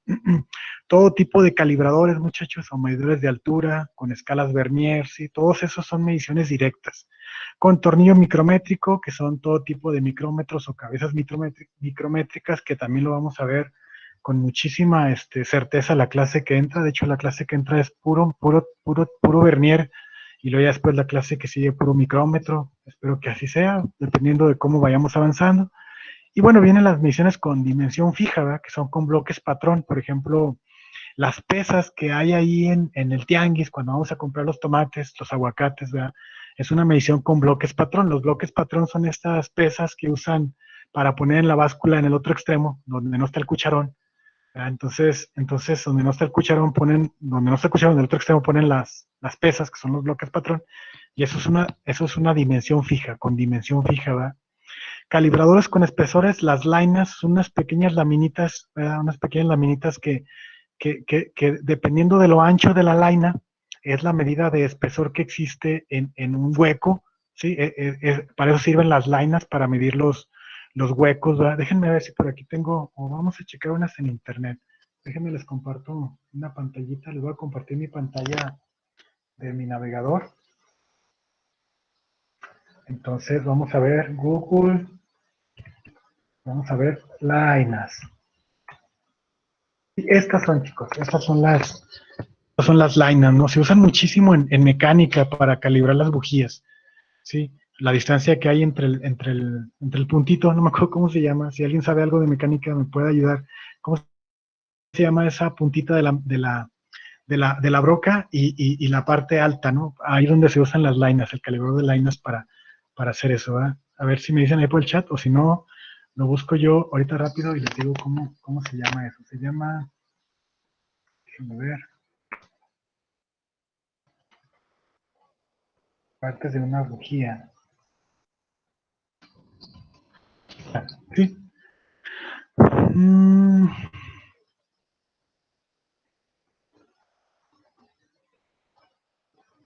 Todo tipo de calibradores, muchachos, o medidores de altura, con escalas Vernier, ¿sí? Todos esos son mediciones directas. Con tornillo micrométrico, que son todo tipo de micrómetros o cabezas micrométricas, que también lo vamos a ver con muchísima certeza la clase que entra. De hecho, la clase que entra es puro Vernier, y luego ya después la clase que sigue puro micrómetro. Espero que así sea, dependiendo de cómo vayamos avanzando. Y bueno, vienen las mediciones con dimensión fija, ¿verdad? Que son con bloques patrón. Por ejemplo, las pesas que hay ahí en el tianguis cuando vamos a comprar los tomates, los aguacates, ¿verdad? Es una medición con bloques patrón. Los bloques patrón son estas pesas que usan para poner en la báscula en el otro extremo, donde no está el cucharón. ¿Verdad? Entonces, donde no está el cucharón donde no está el cucharón, en el otro extremo ponen las pesas, que son los bloques patrón, y eso es una dimensión fija, con dimensión fija, ¿verdad? Calibradores con espesores, las lainas, unas pequeñas laminitas, ¿verdad? Unas pequeñas laminitas que dependiendo de lo ancho de la laina, es la medida de espesor que existe en un hueco, ¿sí? Para eso sirven las lainas, para medir los huecos, ¿verdad? Déjenme ver si por aquí tengo, o vamos a checar unas en internet. Déjenme les comparto una pantallita, les voy a compartir mi pantalla de mi navegador. Entonces vamos a ver Google, vamos a ver lainas. Y estas son, chicos, estas son las lainas, ¿no? Se usan muchísimo en mecánica para calibrar las bujías, ¿sí? La distancia que hay entre el puntito, no me acuerdo cómo se llama, si alguien sabe algo de mecánica me puede ayudar. ¿Cómo se llama esa puntita de la broca y la parte alta, ¿no? Ahí donde se usan las lainas, el calibrador de lainas para hacer eso, ¿verdad? A ver si me dicen ahí por el chat, o si no, lo busco yo ahorita rápido y les digo cómo se llama eso. Se llama, déjenme ver, partes de una bujía. Sí.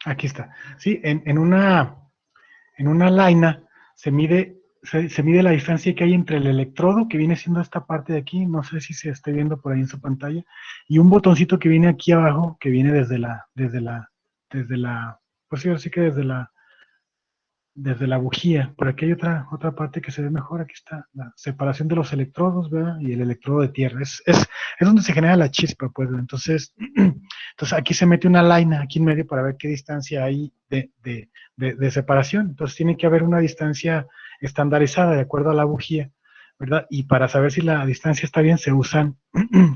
Aquí está. Sí, en una laina se mide la distancia que hay entre el electrodo, que viene siendo esta parte de aquí, no sé si se está viendo por ahí en su pantalla, y un botoncito que viene aquí abajo, que viene desde la, pues sí, así que desde desde la bujía. Por aquí hay otra parte que se ve mejor. Aquí está la separación de los electrodos, ¿verdad? Y el electrodo de tierra. Es donde se genera la chispa, pues. Entonces, entonces aquí se mete una laina aquí en medio para ver qué distancia hay de separación. Entonces tiene que haber una distancia estandarizada de acuerdo a la bujía, ¿verdad? Y para saber si la distancia está bien se usan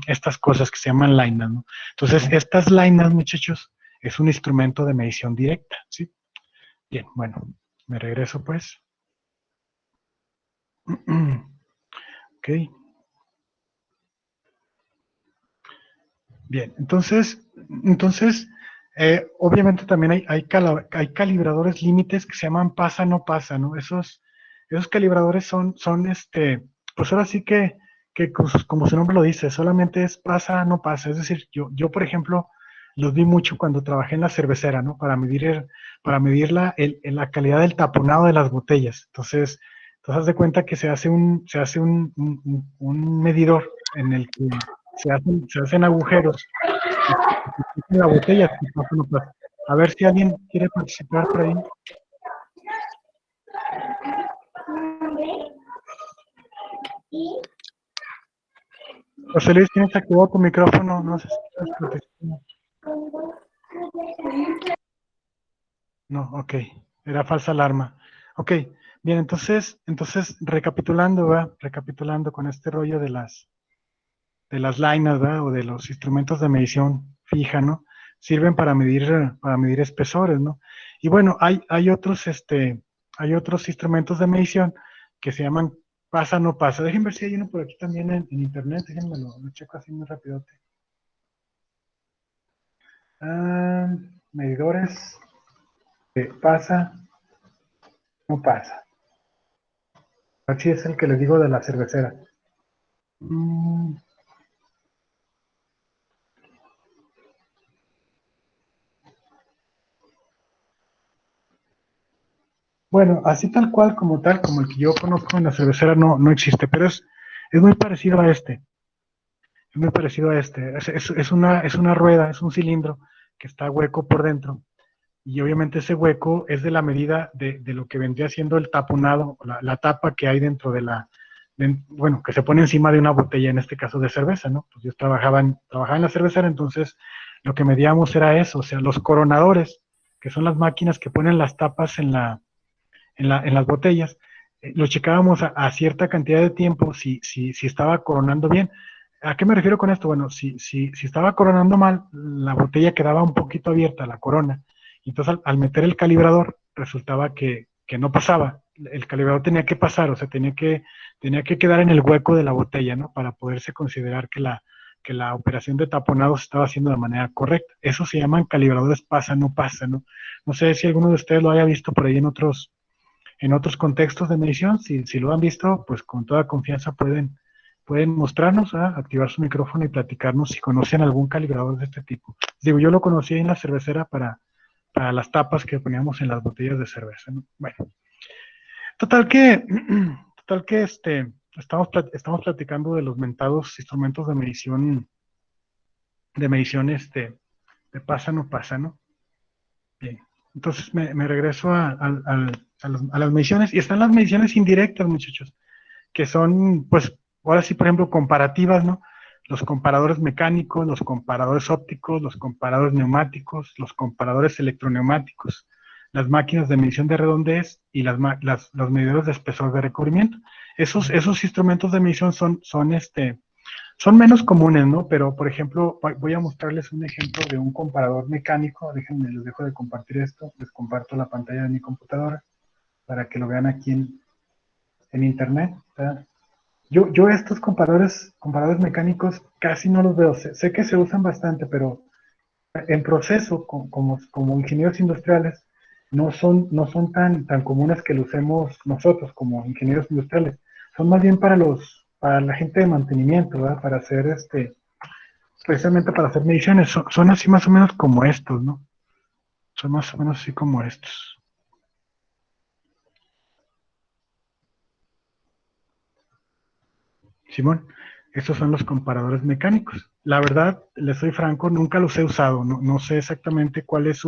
estas cosas que se llaman lainas, ¿no? Entonces, estas lainas, muchachos, es un instrumento de medición directa, ¿sí? Bien, bueno, me regreso pues. Ok. Bien, entonces obviamente también hay calibradores límites que se llaman pasa, no pasa, ¿no? Esos calibradores pues ahora sí que como su nombre lo dice, solamente es pasa, no pasa. Es decir, yo por ejemplo, los vi mucho cuando trabajé en la cervecera, ¿no? Para medir la calidad del taponado de las botellas. Entonces haz de cuenta que se hace un medidor en el que se hacen agujeros en la botella. Si pasa, no pasa. A ver si alguien quiere participar por ahí. José Luis, tienes activado tu micrófono, no sé si quieres participar. No, ok, era falsa alarma. Ok, bien, entonces recapitulando, ¿verdad? Recapitulando con este rollo de las lainas, ¿verdad? O de los instrumentos de medición fija, ¿no? Sirven para medir espesores, ¿no? Y bueno, hay otros instrumentos de medición que se llaman pasa, no pasa. Déjenme ver si hay uno por aquí también en internet, déjenme lo checo así muy rápido. Ah, medidores de pasa, no pasa. Así es el que les digo de la cervecera. Mm, Bueno, así tal, como el que yo conozco en la cervecera no existe, pero es muy parecido a este. Es muy parecido a este. Es una rueda, es un cilindro que está hueco por dentro. Y obviamente ese hueco es de la medida de lo que vendría siendo el taponado, la tapa que hay dentro bueno, que se pone encima de una botella, en este caso de cerveza, ¿no? Pues yo trabajaba en la cervecera, entonces lo que medíamos era eso, o sea, los coronadores, que son las máquinas que ponen las tapas en las botellas, lo checábamos a cierta cantidad de tiempo si estaba coronando bien. ¿A qué me refiero con esto? Bueno, si estaba coronando mal, la botella quedaba un poquito abierta, la corona. Y entonces al meter el calibrador, resultaba que no pasaba. El calibrador tenía que pasar, o sea, tenía que quedar en el hueco de la botella, ¿no? Para poderse considerar que la operación de taponado se estaba haciendo de manera correcta. Eso se llaman calibradores pasa, no pasa, ¿no? No sé si alguno de ustedes lo haya visto por ahí en otros contextos de medición. Si lo han visto, pues con toda confianza pueden mostrarnos, activar su micrófono y platicarnos si conocen algún calibrador de este tipo. Digo, yo lo conocí en la cervecera para las tapas que poníamos en las botellas de cerveza, ¿no? Bueno, total que, total que estamos platicando de los mentados instrumentos de medición, de pasa no pasa, ¿no? Bien. Entonces me regreso a las mediciones, y están las mediciones indirectas, muchachos, que son, pues, ahora sí, por ejemplo, comparativas, ¿no? Los comparadores mecánicos, los comparadores ópticos, los comparadores neumáticos, los comparadores electroneumáticos, las máquinas de medición de redondez y los medidores de espesor de recubrimiento. Esos instrumentos de medición son menos comunes, ¿no? Pero, por ejemplo, voy a mostrarles un ejemplo de un comparador mecánico. Déjenme, les dejo de compartir esto. Les comparto la pantalla de mi computadora para que lo vean aquí en internet. ¿Verdad? Yo estos comparadores mecánicos casi no los veo. Sé que se usan bastante, pero en proceso, como ingenieros industriales, no son tan comunes que lo usemos nosotros como ingenieros industriales. Son más bien para la gente de mantenimiento, ¿verdad? Para hacer precisamente para hacer mediciones. Son así más o menos como estos, ¿no? Son más o menos así como estos. Simón, estos son los comparadores mecánicos. La verdad, les soy franco, nunca los he usado. No sé exactamente cuál es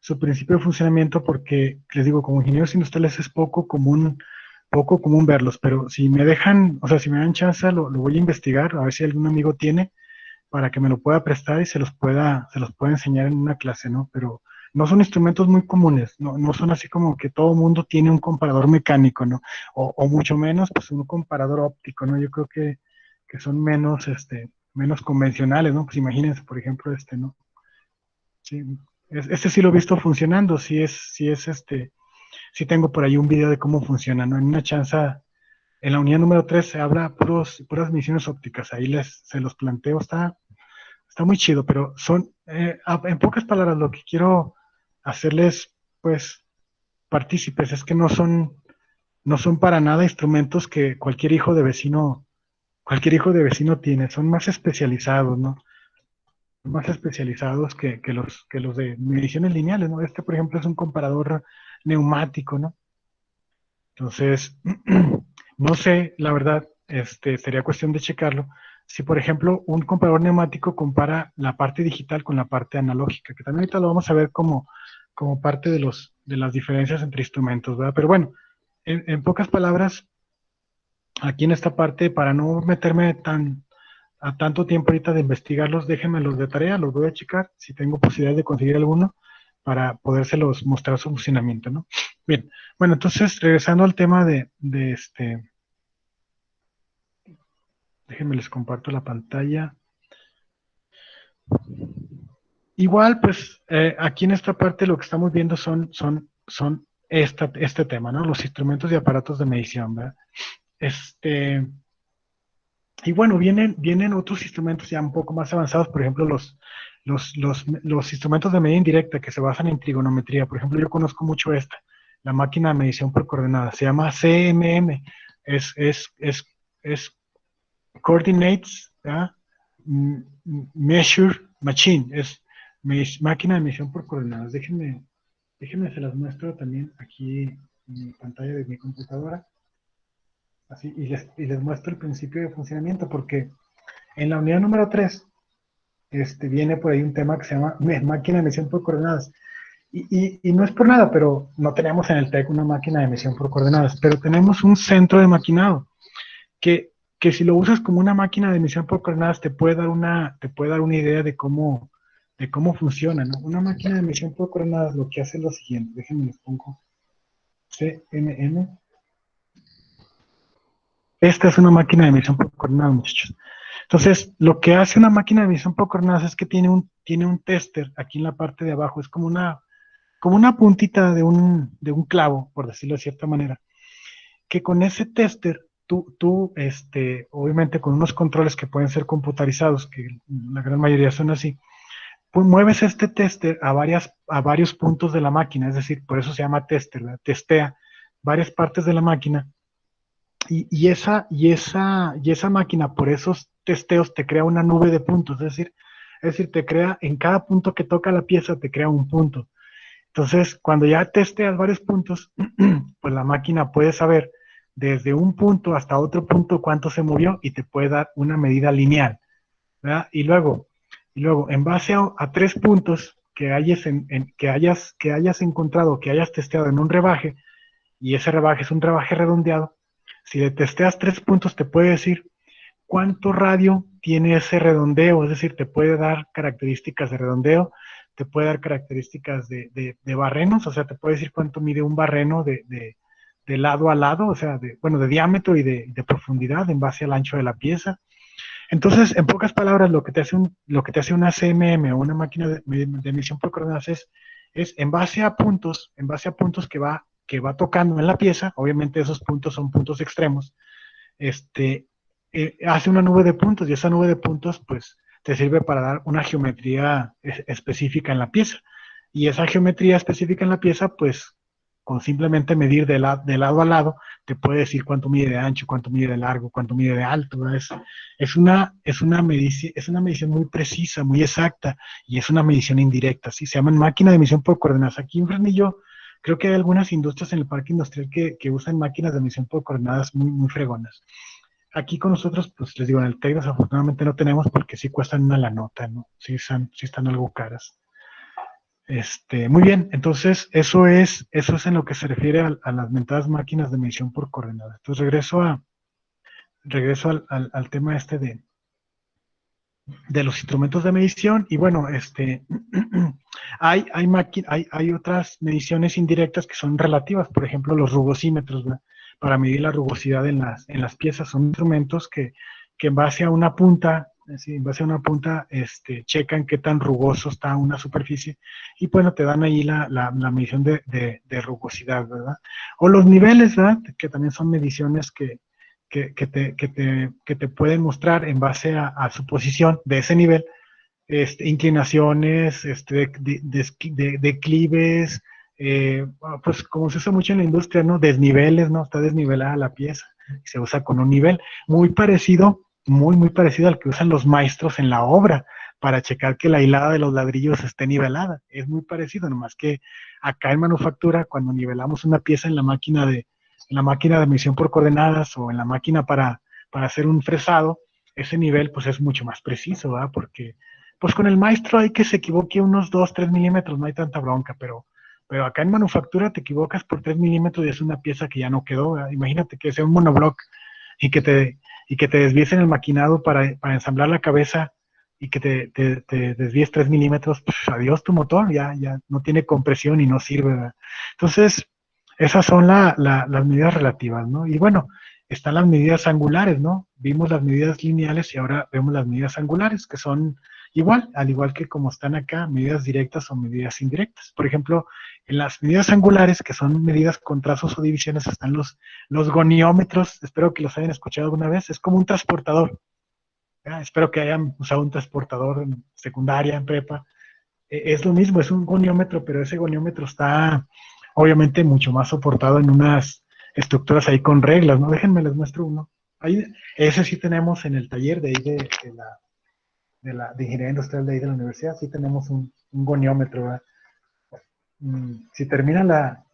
su principio de funcionamiento porque, les digo, como ingenieros industriales es poco común verlos, pero si me dejan, o sea, si me dan chance, lo voy a investigar, a ver si algún amigo tiene, para que me lo pueda prestar y se los pueda enseñar en una clase, ¿no? Pero no son instrumentos muy comunes, no son así como que todo mundo tiene un comparador mecánico, ¿no? O mucho menos, pues un comparador óptico, ¿no? Yo creo que son menos convencionales, ¿no? Pues imagínense, por ejemplo, ¿no? Sí, este sí lo he visto funcionando, sí tengo por ahí un video de cómo funciona, ¿no? En una chanza, en la unidad número 3 se habla puras misiones ópticas, ahí se los planteo, está muy chido, pero en pocas palabras, lo que quiero hacerles, pues, partícipes es que no son para nada instrumentos que cualquier hijo de vecino tiene, son más especializados, ¿no? Más especializados que los de mediciones lineales, ¿no? Este, por ejemplo, es un comparador neumático, ¿no? Entonces, no sé, la verdad, sería cuestión de checarlo. Si, por ejemplo, un comparador neumático compara la parte digital con la parte analógica, que también ahorita lo vamos a ver como parte de las diferencias entre instrumentos, ¿verdad? Pero bueno, en pocas palabras, aquí en esta parte, para no meterme a tanto tiempo ahorita de investigarlos, déjenmelos de tarea, los voy a checar, si tengo posibilidad de conseguir alguno, para podérselos mostrar su funcionamiento, ¿no? Bien, bueno, entonces, regresando al tema déjenme les comparto la pantalla. Igual, pues, aquí en esta parte lo que estamos viendo son este tema, ¿no? Los instrumentos y aparatos de medición, ¿verdad? Y bueno, vienen otros instrumentos ya un poco más avanzados, por ejemplo, los instrumentos de medida indirecta que se basan en trigonometría. Por ejemplo, yo conozco mucho la máquina de medición por coordenadas, se llama CMM, es Coordinates, ¿verdad? Measure Machine, es máquina de medición por coordenadas. Déjenme se las muestro también aquí en mi pantalla de mi computadora. Así, y les muestro el principio de funcionamiento, porque en la unidad número 3 viene por ahí un tema que se llama máquina de medición por coordenadas. Y no es por nada, pero no tenemos en el TEC una máquina de medición por coordenadas, pero tenemos un centro de maquinado que si lo usas como una máquina de medición por coordenadas te puede dar una idea de cómo funciona, ¿no? Una máquina de medición por coordenadas lo que hace es lo siguiente, déjenme les pongo CMM. Esta es una máquina de medición por coordenadas, muchachos. Entonces, lo que hace una máquina de medición por coordenadas es que tiene un tester aquí en la parte de abajo, es como una puntita de un clavo, por decirlo de cierta manera, que con ese tester, tú, obviamente con unos controles que pueden ser computarizados, que la gran mayoría son así, pues mueves este tester a varios puntos de la máquina, es decir, por eso se llama tester, ¿verdad? Testea varias partes de la máquina y esa máquina, por esos testeos, te crea una nube de puntos, es decir, te crea, en cada punto que toca la pieza, te crea un punto. Entonces, cuando ya testeas varios puntos, pues la máquina puede saber desde un punto hasta otro punto cuánto se movió y te puede dar una medida lineal, ¿verdad? Y luego en base a 3 puntos que hayas encontrado, que hayas testeado en un rebaje, y ese rebaje es un rebaje redondeado, si le testeas 3 puntos, te puede decir cuánto radio tiene ese redondeo, es decir, te puede dar características de redondeo, te puede dar características de barrenos, o sea, te puede decir cuánto mide un barreno de lado a lado, o sea, de diámetro y de profundidad en base al ancho de la pieza. Entonces, en pocas palabras, lo que te hace una CMM o una máquina de medición por coordenadas es en base a puntos que va tocando en la pieza, obviamente esos puntos son puntos extremos, este, hace una nube de puntos y esa nube de puntos pues te sirve para dar una geometría específica en la pieza. Y esa geometría específica en la pieza pues con simplemente medir de lado a lado te puede decir cuánto mide de ancho, cuánto mide de largo, cuánto mide de alto, ¿verdad? Es una medición muy precisa, muy exacta y es una medición indirecta, ¿sí? Se llaman máquina de medición por coordenadas. Aquí en Fresnillo creo que hay algunas industrias en el parque industrial que usan máquinas de medición por coordenadas muy, muy fregonas. Aquí con nosotros, pues les digo, en el TEC desafortunadamente no tenemos porque sí cuestan una la nota, ¿no? Sí están algo caras. Muy bien, entonces eso es en lo que se refiere a las mentadas máquinas de medición por coordenadas. Entonces regreso al tema de los instrumentos de medición y bueno, hay otras mediciones indirectas que son relativas, por ejemplo, los rugosímetros, ¿verdad? Para medir la rugosidad en las piezas, son instrumentos que en base a una punta, en base a una punta, checan qué tan rugoso está una superficie y bueno, te dan ahí la medición de rugosidad, ¿verdad? O los niveles, ¿verdad? Que también son mediciones que te pueden mostrar en base a su posición de ese nivel, inclinaciones, declives, pues como se usa mucho en la industria, ¿no? Desniveles, ¿no? Está desnivelada la pieza, se usa con un nivel muy parecido, muy parecido al que usan los maestros en la obra para checar que la hilada de los ladrillos esté nivelada. Es muy parecido, nomás que acá en manufactura, cuando nivelamos una pieza en la máquina de medición por coordenadas o en la máquina para hacer un fresado, ese nivel pues es mucho más preciso, ¿verdad? Porque pues con el maestro hay que se equivoque unos 2, 3 milímetros, no hay tanta bronca, pero acá en manufactura te equivocas por 3 milímetros y es una pieza que ya no quedó, ¿verdad? Imagínate que sea un monobloc y que te desvíes en el maquinado para ensamblar la cabeza y que te desvíes 3 milímetros, pues adiós tu motor, ya no tiene compresión y no sirve, ¿verdad? Entonces, esas son las medidas relativas, ¿no? Y bueno, están las medidas angulares, ¿no? Vimos las medidas lineales y ahora vemos las medidas angulares, que son igual, al igual que como están acá, medidas directas o medidas indirectas. Por ejemplo, en las medidas angulares, que son medidas con trazos o divisiones, están los goniómetros, espero que los hayan escuchado alguna vez, es como un transportador. ¿Ya? Espero que hayan usado un transportador en secundaria, en prepa. Es lo mismo, es un goniómetro, pero ese goniómetro está obviamente mucho más soportado en unas estructuras ahí con reglas, ¿no? Déjenme les muestro uno. Ahí, ese sí tenemos en el taller de ahí de ingeniería industrial de ahí de la universidad, sí tenemos un goniómetro, ¿verdad? Si termina la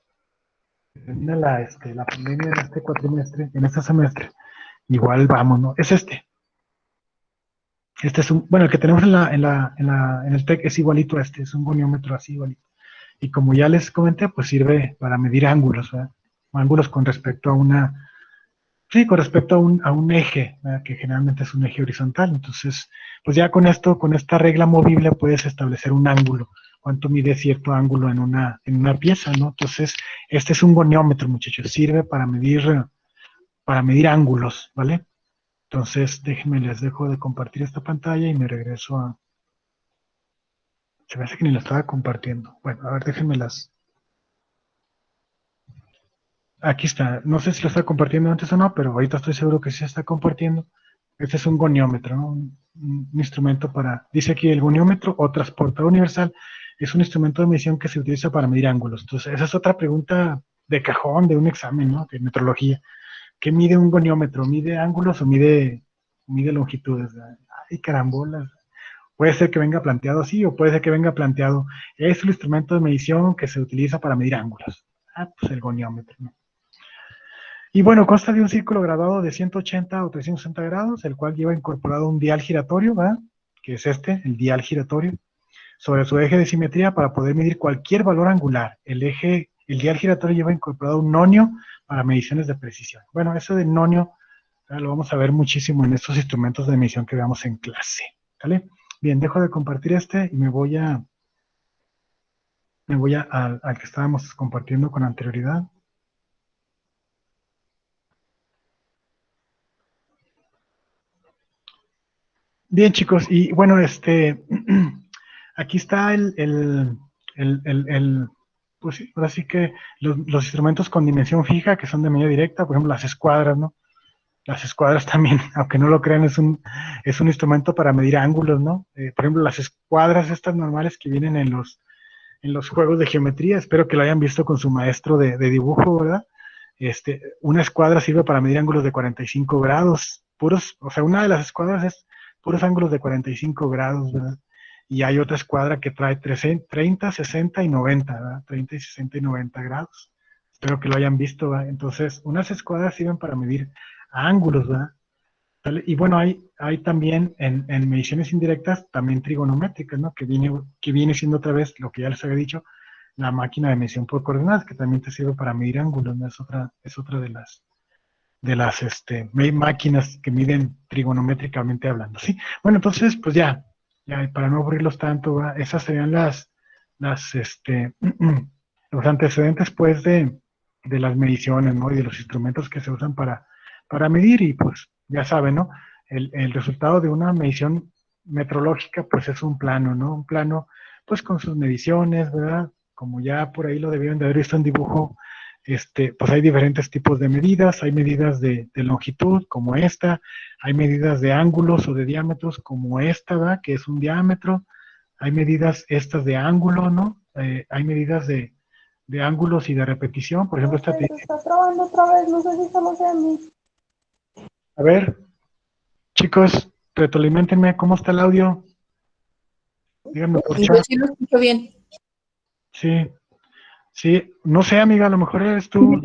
pandemia en este cuatrimestre, en este semestre, igual vamos, ¿no? Es este. Este es bueno, el que tenemos en el TEC es igualito a este, es un goniómetro así igualito. Y como ya les comenté, pues sirve para medir ángulos, ¿verdad? Ángulos con respecto a un eje, ¿verdad? Que generalmente es un eje horizontal. Entonces, pues ya con esto, con esta regla movible, puedes establecer un ángulo, cuánto mide cierto ángulo en una pieza, ¿no? Entonces, este es un goniómetro, muchachos, sirve para medir ángulos, ¿vale? Entonces, déjenme, les dejo de compartir esta pantalla y me regreso a... Se me hace que ni la estaba compartiendo. Bueno, a ver, déjenmelas. Aquí está. No sé si lo está compartiendo antes o no, pero ahorita estoy seguro que sí se está compartiendo. Este es un goniómetro, ¿no? Un instrumento dice aquí el goniómetro o transportador universal, es un instrumento de medición que se utiliza para medir ángulos. Entonces, esa es otra pregunta de cajón de un examen, ¿no? De metrología. ¿Qué mide un goniómetro? ¿Mide ángulos o mide longitudes? Ay, carambolas. Puede ser que venga planteado así o puede ser que venga planteado, es un instrumento de medición que se utiliza para medir ángulos. Pues el goniómetro, ¿no? Y bueno, consta de un círculo graduado de 180 o 360 grados, el cual lleva incorporado un dial giratorio, ¿verdad? Que es el dial giratorio, sobre su eje de simetría para poder medir cualquier valor angular. El dial giratorio lleva incorporado un nonio para mediciones de precisión. Bueno, eso de nonio lo vamos a ver muchísimo en estos instrumentos de medición que veamos en clase, ¿vale? Bien, dejo de compartir y al que estábamos compartiendo con anterioridad. Bien, chicos, y bueno, aquí está pues sí, ahora sí que los instrumentos con dimensión fija, que son de medida directa, por ejemplo, las escuadras, ¿no? Las escuadras también, aunque no lo crean, es un instrumento para medir ángulos, ¿no? Por ejemplo, las escuadras estas normales que vienen en los juegos de geometría, espero que lo hayan visto con su maestro de dibujo, ¿verdad? Una escuadra sirve para medir ángulos de 45 grados, o sea, una de las escuadras es puros ángulos de 45 grados, ¿verdad? Y hay otra escuadra que trae 30, 60 y 90, ¿verdad? 30 y 60 y 90 grados. Espero que lo hayan visto, ¿verdad? Entonces, unas escuadras sirven para medir ángulos, ¿verdad? ¿sale? Y bueno, hay también en mediciones indirectas, también trigonométricas, ¿no? Que viene siendo otra vez lo que ya les había dicho, la máquina de medición por coordenadas, que también te sirve para medir ángulos, ¿no? Es otra de las máquinas que miden trigonométricamente hablando, ¿sí? Bueno, entonces, pues ya para no aburrirlos tanto, ¿va? Esas serían los antecedentes, pues, de las mediciones, ¿no? Y de los instrumentos que se usan para medir, y pues, ya saben, ¿no? El resultado de una medición metrológica, pues, es un plano, ¿no? Un plano, pues, con sus mediciones, ¿verdad? Como ya por ahí lo debieron de haber visto en dibujo, pues hay diferentes tipos de medidas, hay medidas de longitud como esta, hay medidas de ángulos o de diámetros como esta, ¿verdad? Que es un diámetro, hay medidas estas de ángulo, ¿no? Hay medidas de ángulos y de repetición, por ejemplo, esta Se está trabando otra vez, no sé si solo sea a mí. A ver, chicos, retroaliméntenme, ¿cómo está el audio? Díganme por Yo chat. sí lo escucho bien. Sí, sí, no sé, amiga, a lo mejor eres tú.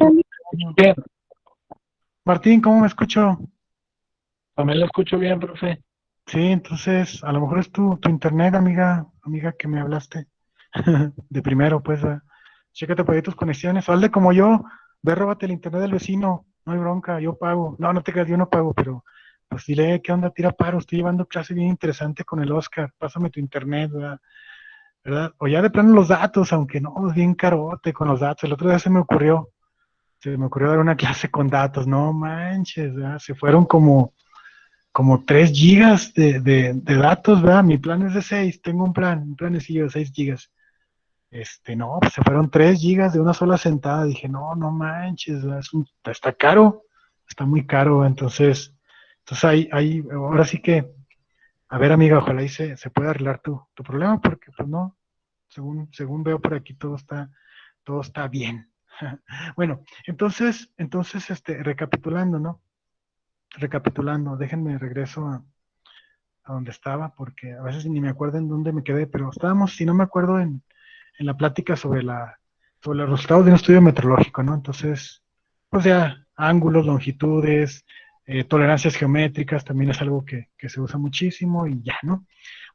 Bien, Martín, ¿cómo me escucho? también lo escucho bien, profe. Sí, entonces, a lo mejor es tu internet, amiga que me hablaste. De primero, pues, chécate por ahí tus conexiones. O hazle como yo, ve, róbate el internet del vecino, no hay bronca, yo pago. No, no te creas, yo no pago, pero pues dile, ¿qué onda? Tira paro, estoy llevando clase bien interesante con el Oscar, pásame tu internet, ¿verdad? O ya de plano los datos, aunque no, es bien carote con los datos. El otro día se me ocurrió dar una clase con datos, no manches, ¿verdad? Se fueron como 3 gigas de datos, ¿verdad? Mi plan es de 6, tengo un planecillo de 6 gigas. No, pues se fueron 3 gigas de una sola sentada. Dije, no, no manches, ¿verdad? Está caro, está muy caro, ¿verdad? Entonces ahora sí que, a ver, amiga, ojalá ahí se pueda arreglar tu problema, porque pues no, según veo por aquí todo está bien. Bueno, entonces, recapitulando, ¿no? Recapitulando, déjenme regreso a donde estaba, porque a veces ni me acuerdo en dónde me quedé, pero estábamos, si no me acuerdo, en la plática sobre los resultados de un estudio meteorológico, ¿no? Entonces, pues ya, ángulos, longitudes, tolerancias geométricas, también es algo que se usa muchísimo y ya, ¿no?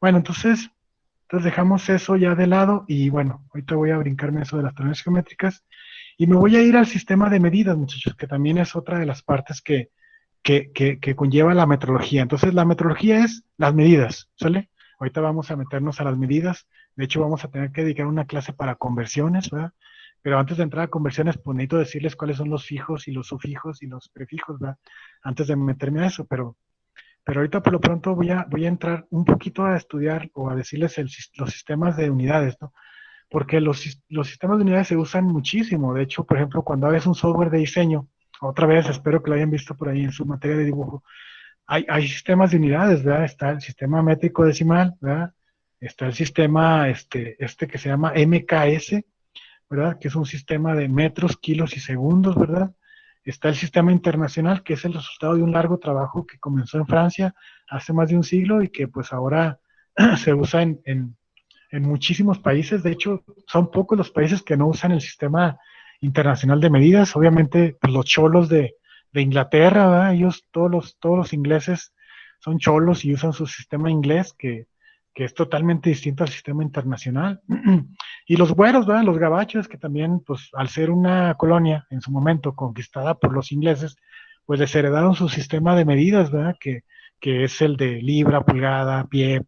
Bueno, entonces dejamos eso ya de lado y bueno, ahorita voy a brincarme eso de las tolerancias geométricas y me voy a ir al sistema de medidas, muchachos, que también es otra de las partes que conlleva la metrología. Entonces, la metrología es las medidas, ¿sale? Ahorita vamos a meternos a las medidas. De hecho, vamos a tener que dedicar una clase para conversiones, ¿verdad? Pero antes de entrar a conversiones, pues necesito decirles cuáles son los fijos y los sufijos y los prefijos, ¿verdad? Antes de meterme a eso, pero ahorita por lo pronto voy a entrar un poquito a estudiar o a decirles los sistemas de unidades, ¿no? Porque los sistemas de unidades se usan muchísimo. De hecho, por ejemplo, cuando haces un software de diseño, otra vez, espero que lo hayan visto por ahí en su materia de dibujo, hay sistemas de unidades, ¿verdad? Está el sistema métrico decimal, ¿verdad? Está el sistema que se llama MKS, ¿verdad? Que es un sistema de metros, kilos y segundos, ¿verdad? Está el sistema internacional, que es el resultado de un largo trabajo que comenzó en Francia hace más de un siglo y que pues ahora se usa en muchísimos países. De hecho, son pocos los países que no usan el sistema internacional de medidas. Obviamente, pues, los cholos de Inglaterra, ¿verdad? Ellos, todos los ingleses son cholos y usan su sistema inglés, que es totalmente distinto al sistema internacional. Y los güeros, ¿verdad? Los gabachos, que también, pues, al ser una colonia en su momento conquistada por los ingleses, pues les heredaron su sistema de medidas, ¿verdad? Que es el de libra, pulgada, pie,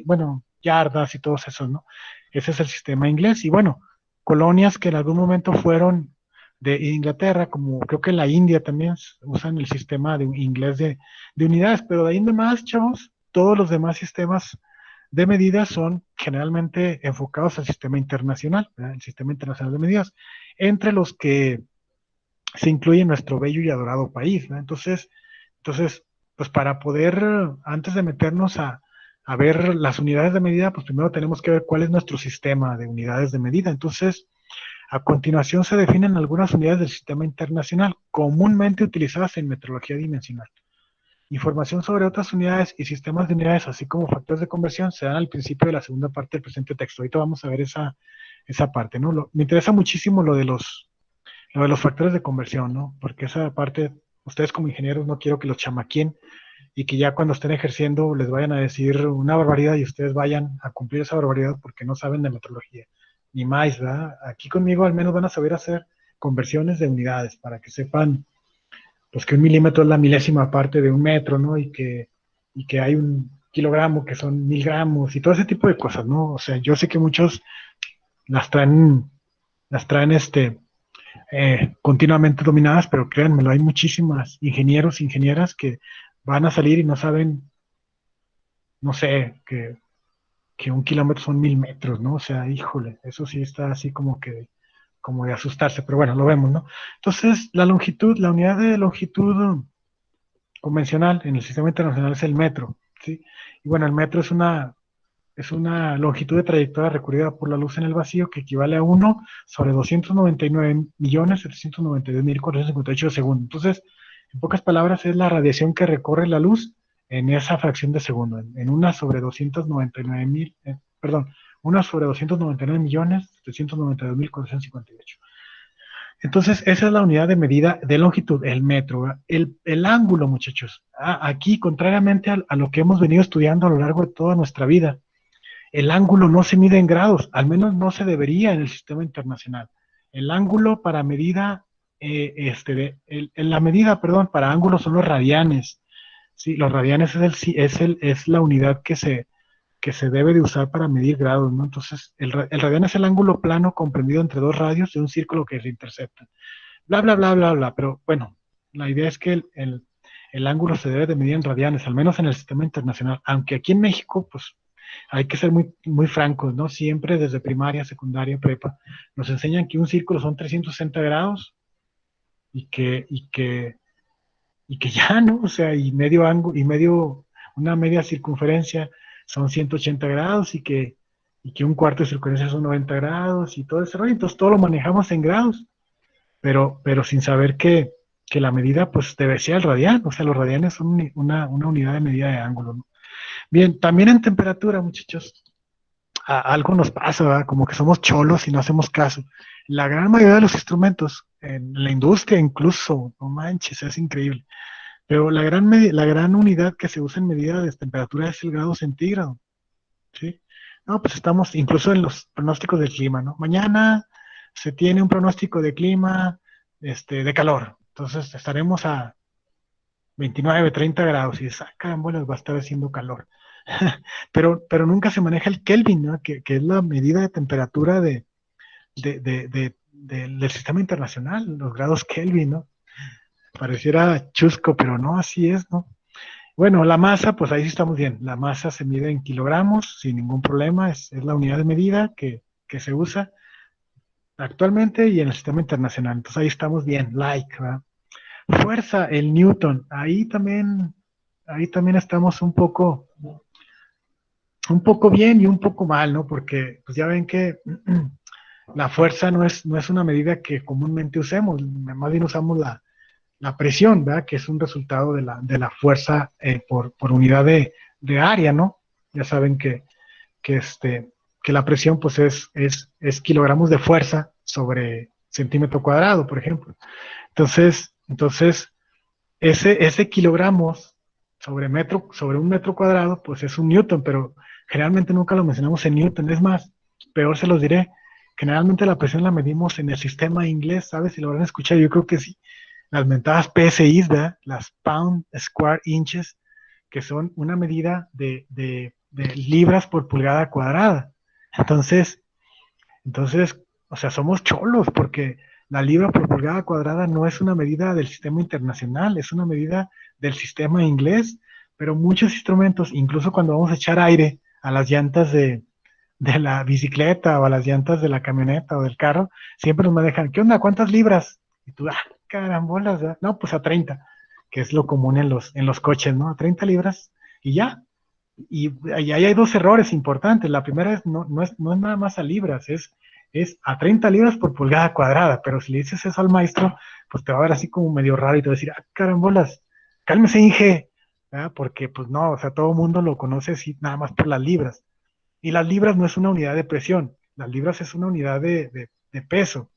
bueno, yardas y todos esos, ¿no? Ese es el sistema inglés. Y bueno, colonias que en algún momento fueron de Inglaterra, como creo que la India también usan el sistema de inglés de unidades, pero de ahí en demás, chavos, todos los demás sistemas de medidas son generalmente enfocados al sistema internacional, ¿verdad? El sistema internacional de medidas, entre los que se incluye nuestro bello y adorado país, ¿verdad? Entonces, pues para poder, antes de meternos a ver las unidades de medida, pues primero tenemos que ver cuál es nuestro sistema de unidades de medida. Entonces, a continuación se definen algunas unidades del sistema internacional, comúnmente utilizadas en metrología dimensional. Información sobre otras unidades y sistemas de unidades, así como factores de conversión, se dan al principio de la segunda parte del presente texto. Ahorita vamos a ver esa parte, ¿no? Me interesa muchísimo lo de los factores de conversión, ¿no? Porque esa parte, ustedes como ingenieros no quiero que los chamaquien y que ya cuando estén ejerciendo les vayan a decir una barbaridad y ustedes vayan a cumplir esa barbaridad porque no saben de metrología, ni más, ¿verdad? Aquí conmigo al menos van a saber hacer conversiones de unidades para que sepan pues que un milímetro es la milésima parte de un metro, ¿no? Y que hay un kilogramo que son 1000 gramos y todo ese tipo de cosas, ¿no? O sea, yo sé que muchos las traen continuamente dominadas, pero créanmelo, hay muchísimas ingenieros, ingenieras que van a salir y no saben, no sé, que un kilómetro son 1000 metros, ¿no? O sea, híjole, eso sí está así como de asustarse, pero bueno, lo vemos, ¿no? Entonces, la longitud, la unidad de longitud convencional en el sistema internacional es el metro, ¿sí? Y bueno, el metro es una longitud de trayectoria recorrida por la luz en el vacío que equivale a 1/299.792.458 segundos. Entonces, en pocas palabras, es la radiación que recorre la luz en esa fracción de segundo, en 1/299.000, perdón, 1/299.792.458. Entonces, esa es la unidad de medida de longitud, el metro, ¿verdad? El ángulo, muchachos. Aquí, contrariamente a lo que hemos venido estudiando a lo largo de toda nuestra vida, el ángulo no se mide en grados, al menos no se debería en el sistema internacional. El ángulo para medida, la medida, perdón, para ángulos son los radianes. Sí, los radianes es la unidad que se debe de usar para medir grados, ¿no? Entonces, el radian es el ángulo plano comprendido entre dos radios de un círculo que se interceptan. Bla, bla, bla, bla, bla, pero bueno, la idea es que el ángulo se debe de medir en radianes, al menos en el sistema internacional, aunque aquí en México, pues, hay que ser muy, muy francos, ¿no? Siempre desde primaria, secundaria, prepa, nos enseñan que un círculo son 360 grados y que ya, ¿no? O sea, y medio ángulo, una media circunferencia son 180 grados y que un cuarto de circunferencia son 90 grados y todo ese rollo. Entonces todo lo manejamos en grados, pero sin saber que la medida, pues, debe ser el radian. O sea, los radianes son una unidad de medida de ángulo, ¿no? Bien, también en temperatura, muchachos, algo nos pasa, ¿verdad? Como que somos cholos y no hacemos caso. La gran mayoría de los instrumentos, en la industria incluso, no manches, es increíble. Pero la gran unidad que se usa en medida de temperatura es el grado centígrado, ¿sí? No, pues estamos incluso en los pronósticos del clima, ¿no? Mañana se tiene un pronóstico de clima, de calor. Entonces estaremos a 29, 30 grados y dices, caramba, va a estar haciendo calor. Pero nunca se maneja el Kelvin, ¿no? Que es la medida de temperatura del sistema internacional, los grados Kelvin, ¿no? Pareciera chusco, pero no, así es, ¿no? Bueno, la masa, pues ahí sí estamos bien. La masa se mide en kilogramos sin ningún problema, es la unidad de medida que se usa actualmente y en el sistema internacional. Entonces ahí estamos bien, ¿verdad? Fuerza, el Newton, ahí también estamos un poco bien y un poco mal, ¿no? Porque pues ya ven que la fuerza no es una medida que comúnmente usemos, más bien usamos la presión, ¿verdad? Que es un resultado de la fuerza por unidad de área, ¿no? Ya saben que la presión pues es kilogramos de fuerza sobre centímetro cuadrado, por ejemplo. Entonces ese kilogramos sobre un metro cuadrado, pues es un newton, pero generalmente nunca lo mencionamos en newton. Es más, peor se los diré, generalmente la presión la medimos en el sistema inglés, ¿sabes? Si lo habrán escuchado, yo creo que sí. Las mentadas PSI, ¿verdad? Las Pound Square Inches, que son una medida de libras por pulgada cuadrada. Entonces, o sea, somos cholos porque la libra por pulgada cuadrada no es una medida del sistema internacional, es una medida del sistema inglés, pero muchos instrumentos, incluso cuando vamos a echar aire a las llantas de la bicicleta o a las llantas de la camioneta o del carro, siempre nos manejan, ¿qué onda? ¿Cuántas libras? Y tú, carambolas, ¿verdad? No, pues a 30, que es lo común en los coches, ¿no? A 30 libras y ya. Y ahí hay dos errores importantes. La primera es no es nada más a libras, es a 30 libras por pulgada cuadrada, pero si le dices eso al maestro, pues te va a ver así como medio raro y te va a decir, carambolas, cálmese, Inge, ¿verdad? Porque pues no, o sea, todo el mundo lo conoce así nada más por las libras. Y las libras no es una unidad de presión, las libras es una unidad de peso,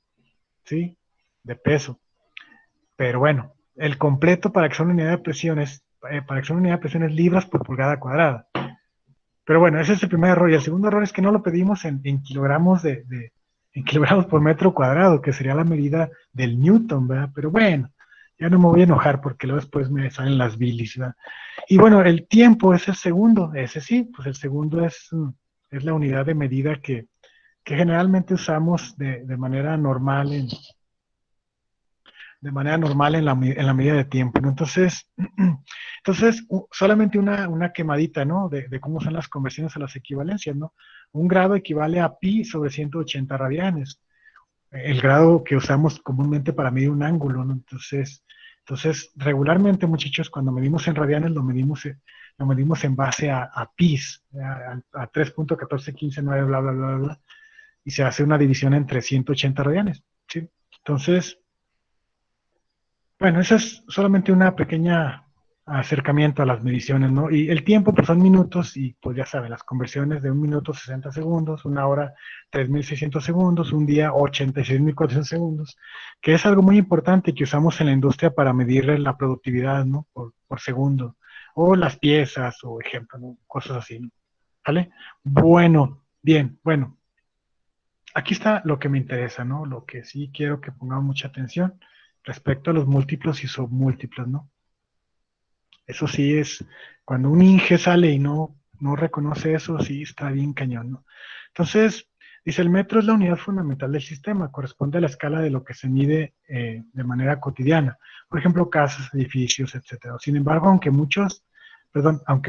¿sí? De peso. Pero bueno, el completo para que sea una unidad de presión para que sea una unidad de presión es libras por pulgada cuadrada. Pero bueno, ese es el primer error. Y el segundo error es que no lo pedimos en kilogramos en kilogramos por metro cuadrado, que sería la medida del Newton, ¿verdad? Pero bueno, ya no me voy a enojar porque luego después me salen las bilis, ¿verdad? Y bueno, el tiempo es el segundo, ese sí, pues el segundo es la unidad de medida que generalmente usamos de manera normal en la medida de tiempo, ¿no? Entonces solamente una quemadita, ¿no? De cómo son las conversiones a las equivalencias, ¿no? Un grado equivale a pi sobre 180 radianes, el grado que usamos comúnmente para medir un ángulo, ¿no? Regularmente, muchachos, cuando medimos en radianes, lo medimos en base a pis, a 3.14159, bla, bla, bla, bla, bla, y se hace una división entre 180 radianes, ¿sí? Entonces, bueno, esa es solamente una pequeña acercamiento a las mediciones, ¿no? Y el tiempo, pues son minutos y pues ya saben, las conversiones de un minuto 60 segundos, una hora 3600 segundos, un día 86.400 segundos, que es algo muy importante que usamos en la industria para medir la productividad, ¿no? Por segundo, o las piezas, o ejemplo, ¿no? Cosas así, ¿no? ¿Vale? Bueno, bien, bueno, aquí está lo que me interesa, ¿no? Lo que sí quiero que pongamos mucha atención respecto a los múltiplos y submúltiplos, ¿no? Eso sí es, cuando un Inge sale y no reconoce eso, sí está bien cañón, ¿no? Entonces, dice, el metro es la unidad fundamental del sistema, corresponde a la escala de lo que se mide de manera cotidiana, por ejemplo, casas, edificios, etcétera. Sin embargo, aunque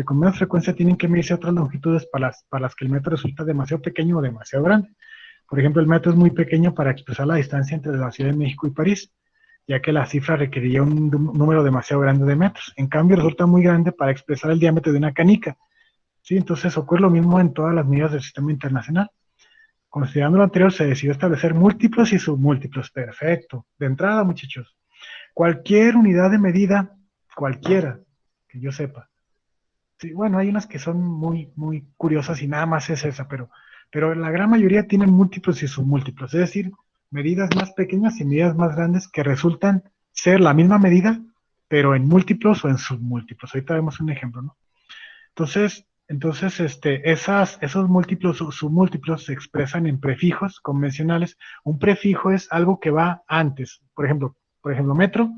con menos frecuencia tienen que medirse otras longitudes para las que el metro resulta demasiado pequeño o demasiado grande. Por ejemplo, el metro es muy pequeño para expresar la distancia entre la Ciudad de México y París, ya que la cifra requeriría un número demasiado grande de metros. En cambio, resulta muy grande para expresar el diámetro de una canica. ¿Sí? Entonces ocurre lo mismo en todas las medidas del sistema internacional. Considerando lo anterior, se decidió establecer múltiplos y submúltiplos. Perfecto. De entrada, muchachos, cualquier unidad de medida, cualquiera, que yo sepa. Sí, bueno, hay unas que son muy, muy curiosas y nada más es esa, pero la gran mayoría tienen múltiplos y submúltiplos, es decir, medidas más pequeñas y medidas más grandes que resultan ser la misma medida, pero en múltiplos o en submúltiplos. Ahorita vemos un ejemplo, ¿no? Esos múltiplos o submúltiplos se expresan en prefijos convencionales. Un prefijo es algo que va antes. Por ejemplo, metro.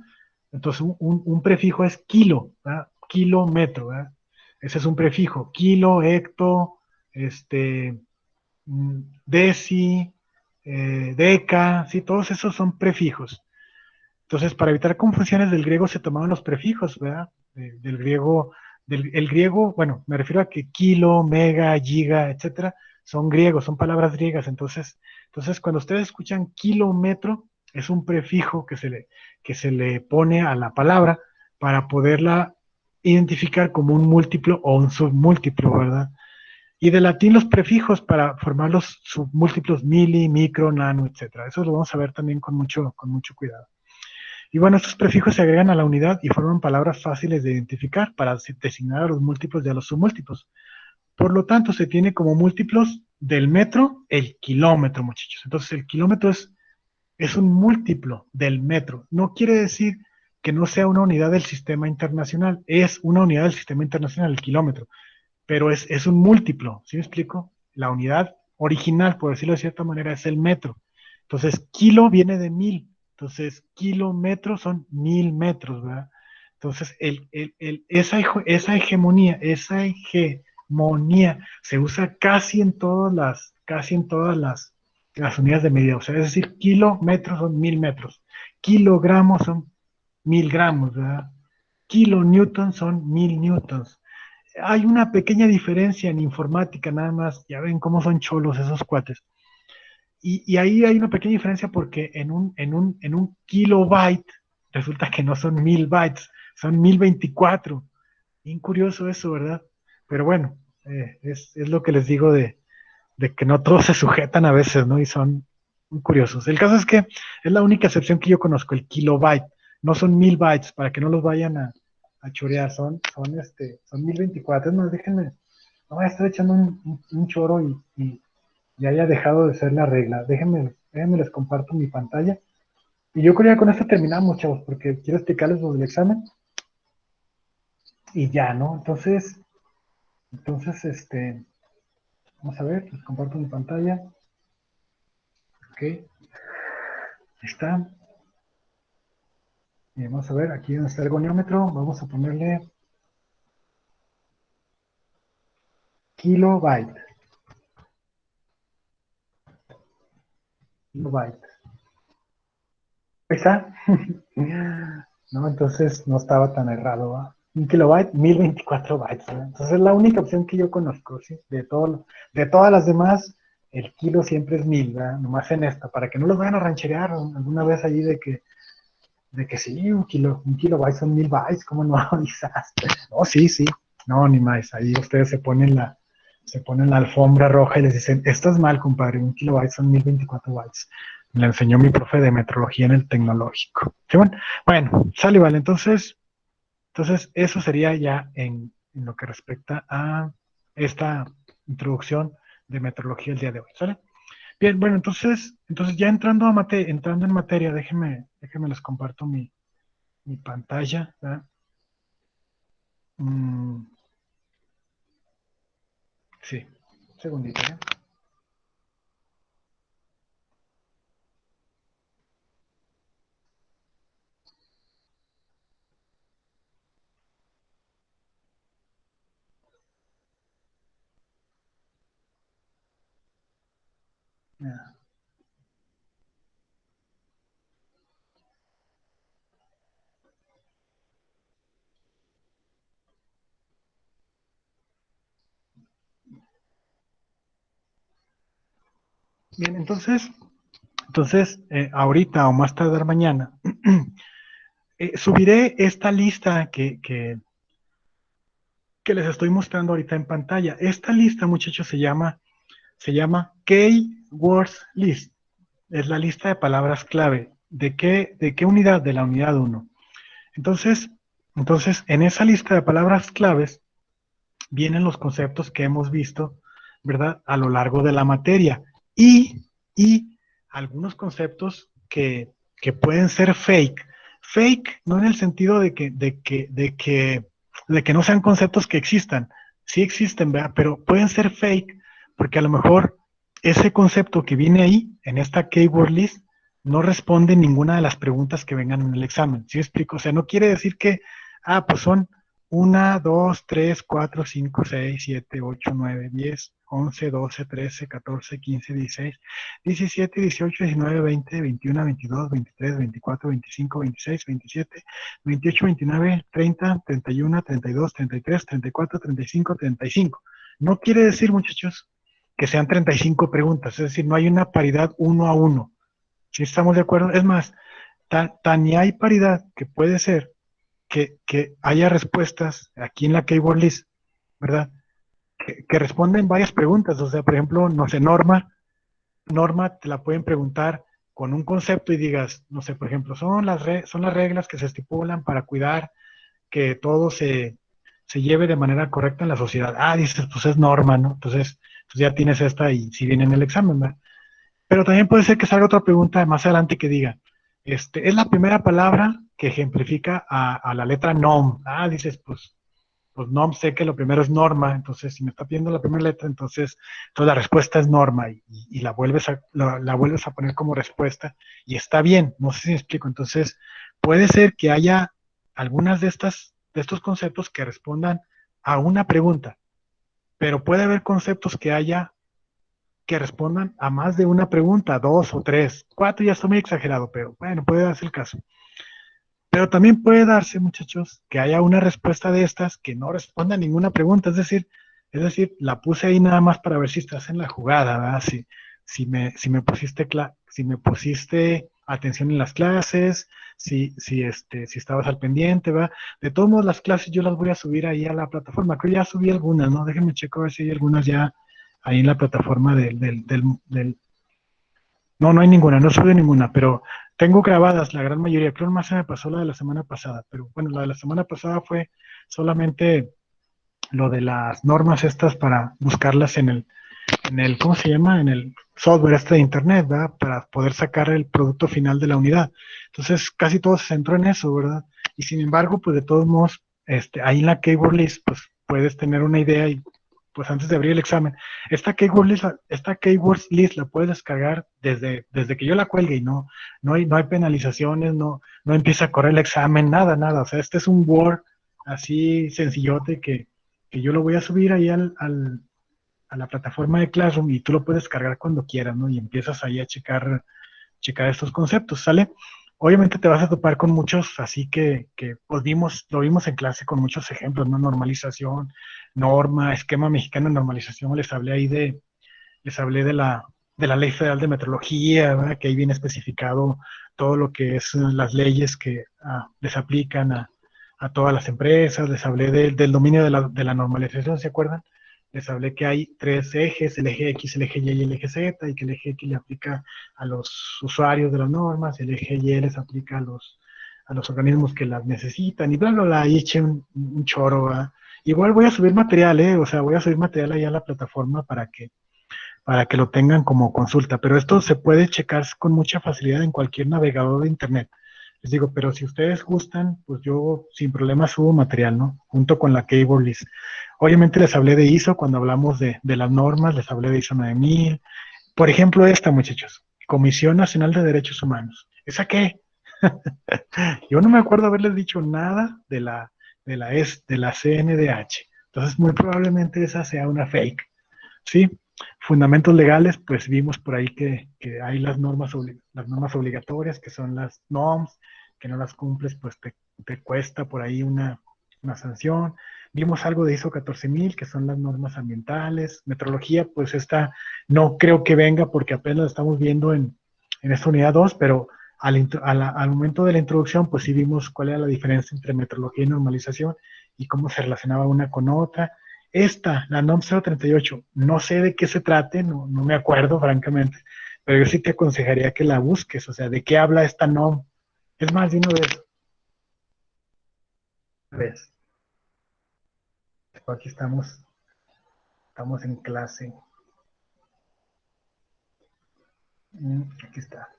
Entonces, un prefijo es kilo, ¿verdad? Kilómetro, ¿verdad? Ese es un prefijo. Kilo, hecto, este, deci, deca, ¿sí? Todos esos son prefijos. Entonces, para evitar confusiones del griego se tomaron los prefijos, ¿verdad? Del griego, el griego, bueno, me refiero a que kilo, mega, giga, etcétera, son griegos, son palabras griegas. Entonces, cuando ustedes escuchan kilómetro, es un prefijo que se le pone a la palabra para poderla identificar como un múltiplo o un submúltiplo, ¿verdad? Y de latín los prefijos para formar los submúltiplos mili, micro, nano, etcétera. Eso lo vamos a ver también con mucho cuidado. Y bueno, estos prefijos se agregan a la unidad y forman palabras fáciles de identificar para designar a los múltiplos y a los submúltiplos. Por lo tanto, se tiene como múltiplos del metro el kilómetro, muchachos. Entonces, el kilómetro es un múltiplo del metro. No quiere decir que no sea una unidad del sistema internacional. Es una unidad del sistema internacional, el kilómetro. Pero es un múltiplo, ¿sí me explico? La unidad original, por decirlo de cierta manera, es el metro. Entonces, kilo viene de 1000. Entonces, kilómetros son 1000 metros, ¿verdad? Entonces, esa hegemonía se usa casi en todas las unidades de medida. O sea, es decir, kilómetros son 1000 metros. Kilogramos son 1000 gramos, ¿verdad? Kilonewton son 1000 newtons. Hay una pequeña diferencia en informática nada más, ya ven cómo son cholos esos cuates. Y ahí hay una pequeña diferencia porque en un kilobyte resulta que no son 1000 bytes, son 1024. Bien curioso eso, ¿verdad? Pero bueno, es lo que les digo de que no todos se sujetan a veces, ¿no? Y son muy curiosos. El caso es que es la única excepción que yo conozco, el kilobyte. No son 1000 bytes, para que no los vayan a chorear, son 1024. Es más, déjenme, no voy a estar echando un choro y haya dejado de ser la regla. Déjenme les comparto mi pantalla Y yo creo que con esto terminamos, chavos, porque quiero explicarles lo del examen. Y ya, ¿no? Entonces, vamos a ver, les comparto mi pantalla. Ok, ahí está. Y vamos a ver, aquí donde está el goniómetro, vamos a ponerle kilobyte. Kilobyte. Ahí está. No, entonces no estaba tan errado, ¿va? Un kilobyte, 1024 bytes, ¿verdad? Entonces es la única opción que yo conozco, ¿sí? De todas las demás, el kilo siempre es 1000, ¿verdad? Nomás en esta, para que no los vayan a rancherear alguna vez allí de que sí, un kilobyte son 1000 bytes, ¿cómo no? Quizás. No, sí, sí. No, ni más. Ahí ustedes se ponen la alfombra roja y les dicen, estás mal, compadre, un kilobyte son 1024 bytes. Me la enseñó mi profe de metrología en el tecnológico. ¿Sí, bueno, sale, vale. Entonces, eso sería ya en lo que respecta a esta introducción de metrología el día de hoy, ¿sale? Bien, bueno, entonces ya entrando en materia, déjenme les comparto mi pantalla, ¿verdad? Mm, sí, un segundito, ¿ya? Ya. Bien, entonces ahorita o más tardar mañana, subiré esta lista que les estoy mostrando ahorita en pantalla. Esta lista, muchachos, se llama Keywords List. Es la lista de palabras clave. ¿De qué unidad? De la unidad uno. Entonces, en esa lista de palabras claves vienen los conceptos que hemos visto, ¿verdad? A lo largo de la materia. Y algunos conceptos que pueden ser fake. Fake no en el sentido de que no sean conceptos que existan. Sí existen, ¿verdad? Pero pueden ser fake porque a lo mejor ese concepto que viene ahí, en esta keyword list, no responde ninguna de las preguntas que vengan en el examen. ¿Sí me explico? O sea, no quiere decir que, pues son 1, 2, 3, 4, 5, 6, 7, 8, 9, 10, 11, 12, 13, 14, 15, 16, 18, 19, 21, 22, 23, 24, 25, 26, 27, 28, 29, 30, 31, 32, 34, 35, 35. No quiere decir, muchachos, que sean 35 preguntas, es decir, no hay una paridad 1 a 1. ¿Sí estamos de acuerdo? Es más, tan ni hay paridad que puede ser que haya respuestas aquí en la keyword list, ¿verdad? Que responden varias preguntas. O sea, por ejemplo, no sé, Norma te la pueden preguntar con un concepto y digas, no sé, por ejemplo, son las reglas que se estipulan para cuidar que todo se lleve de manera correcta en la sociedad. Dices, pues es Norma, ¿no? Entonces, pues ya tienes esta y si viene en el examen, ¿verdad? Pero también puede ser que salga otra pregunta más adelante que diga, es la primera palabra que ejemplifica a la letra NOM. Dices, pues NOM sé que lo primero es norma, entonces si me está pidiendo la primera letra, entonces la respuesta es norma y la vuelves a poner como respuesta y está bien, no sé si me explico. Entonces puede ser que haya algunas de estos conceptos que respondan a una pregunta, pero puede haber conceptos que respondan a más de una pregunta, 2 o 3, 4 ya está muy exagerado, pero bueno, puede darse el caso. Pero también puede darse, muchachos, que haya una respuesta de estas que no responda a ninguna pregunta. Es decir, la puse ahí nada más para ver si estás en la jugada, ¿verdad? Si me pusiste atención en las clases, si estabas al pendiente, ¿verdad? De todos modos, las clases yo las voy a subir ahí a la plataforma. Creo que ya subí algunas, ¿no? Déjenme checar a ver si hay algunas ya ahí en la plataforma del. No, no hay ninguna, no subí ninguna, pero tengo grabadas la gran mayoría. Creo más se me pasó la de la semana pasada, pero bueno, la de la semana pasada fue solamente lo de las normas estas para buscarlas ¿cómo se llama? En el software de internet, ¿verdad? Para poder sacar el producto final de la unidad. Entonces, casi todo se centró en eso, ¿verdad? Y sin embargo, pues de todos modos, ahí en la keyword list, pues puedes tener una idea y pues antes de abrir el examen, esta keyword list la puedes descargar desde que yo la cuelgue y no hay penalizaciones, no empieza a correr el examen, nada. O sea, este es un Word así sencillote que yo lo voy a subir ahí a la plataforma de Classroom y tú lo puedes cargar cuando quieras, ¿no? Y empiezas ahí a checar estos conceptos, ¿sale? Obviamente te vas a topar con muchos, así que pues lo vimos en clase con muchos ejemplos, ¿no? Normalización, norma, esquema mexicano de normalización, les hablé de la Ley Federal de Metrología, ¿verdad? Que ahí viene especificado todo lo que es las leyes que les aplican a todas las empresas, les hablé del dominio de la normalización, ¿se acuerdan? Les hablé que hay tres ejes, el eje X, el eje Y y el eje Z, y que el eje X le aplica a los usuarios de las normas, el eje Y les aplica a los organismos que las necesitan, y bla, bla, bla, y eché un choro, ¿verdad? Igual voy a subir material, o sea, voy a subir material ahí a la plataforma para que lo tengan como consulta, pero esto se puede checar con mucha facilidad en cualquier navegador de internet. Les digo, pero si ustedes gustan, pues yo sin problema subo material, ¿no? Junto con la keyword list. Obviamente les hablé de ISO cuando hablamos de las normas, les hablé de ISO 9000. Por ejemplo, esta, muchachos, Comisión Nacional de Derechos Humanos. ¿Esa qué? Yo no me acuerdo haberles dicho nada de la CNDH. Entonces, muy probablemente esa sea una fake, ¿sí? Fundamentos legales, pues vimos por ahí que hay las normas obligatorias, que son las NOMS, que no las cumples, pues te cuesta por ahí una sanción. Vimos algo de ISO 14000, que son las normas ambientales. Metrología, pues esta no creo que venga porque apenas la estamos viendo en esta unidad 2, pero al momento de la introducción, pues sí vimos cuál era la diferencia entre metrología y normalización y cómo se relacionaba una con otra. Esta, la NOM 038, no sé de qué se trate, no me acuerdo, francamente, pero yo sí te aconsejaría que la busques, o sea, ¿de qué habla esta NOM? Es más, de una vez. Aquí estamos en clase. Aquí está.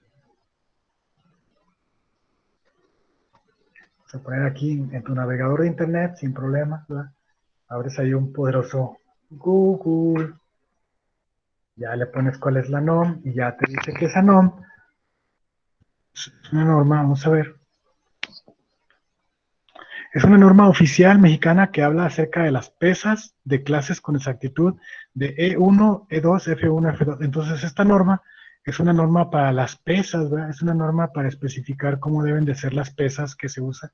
Vamos a poner aquí en tu navegador de internet, sin problema, ¿verdad? Abres ahí un poderoso Google, ya le pones cuál es la NOM y ya te dice que esa NOM es una norma, vamos a ver, es una norma oficial mexicana que habla acerca de las pesas de clases con exactitud de E1, E2, F1, F2. Entonces esta norma es una norma para las pesas, ¿verdad? Es una norma para especificar cómo deben de ser las pesas que se usan.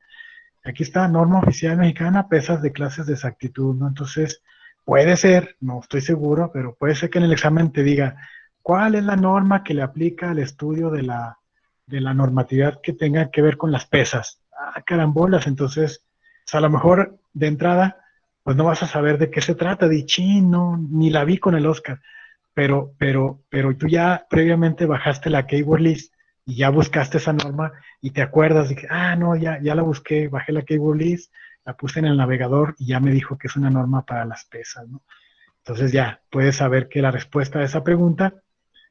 Aquí está, norma oficial mexicana, pesas de clases de exactitud, ¿no? Entonces, puede ser, no estoy seguro, pero puede ser que en el examen te diga, ¿cuál es la norma que le aplica al estudio de la normatividad que tenga que ver con las pesas? Ah, carambolas, entonces, a lo mejor de entrada, pues no vas a saber de qué se trata, de chin, no, ni la vi con el Oscar, pero tú ya previamente bajaste la keyword list y ya buscaste esa norma y te acuerdas de que, no, ya la busqué, bajé la keyword list, la puse en el navegador y ya me dijo que es una norma para las pesas, ¿no? Entonces ya puedes saber que la respuesta a esa pregunta,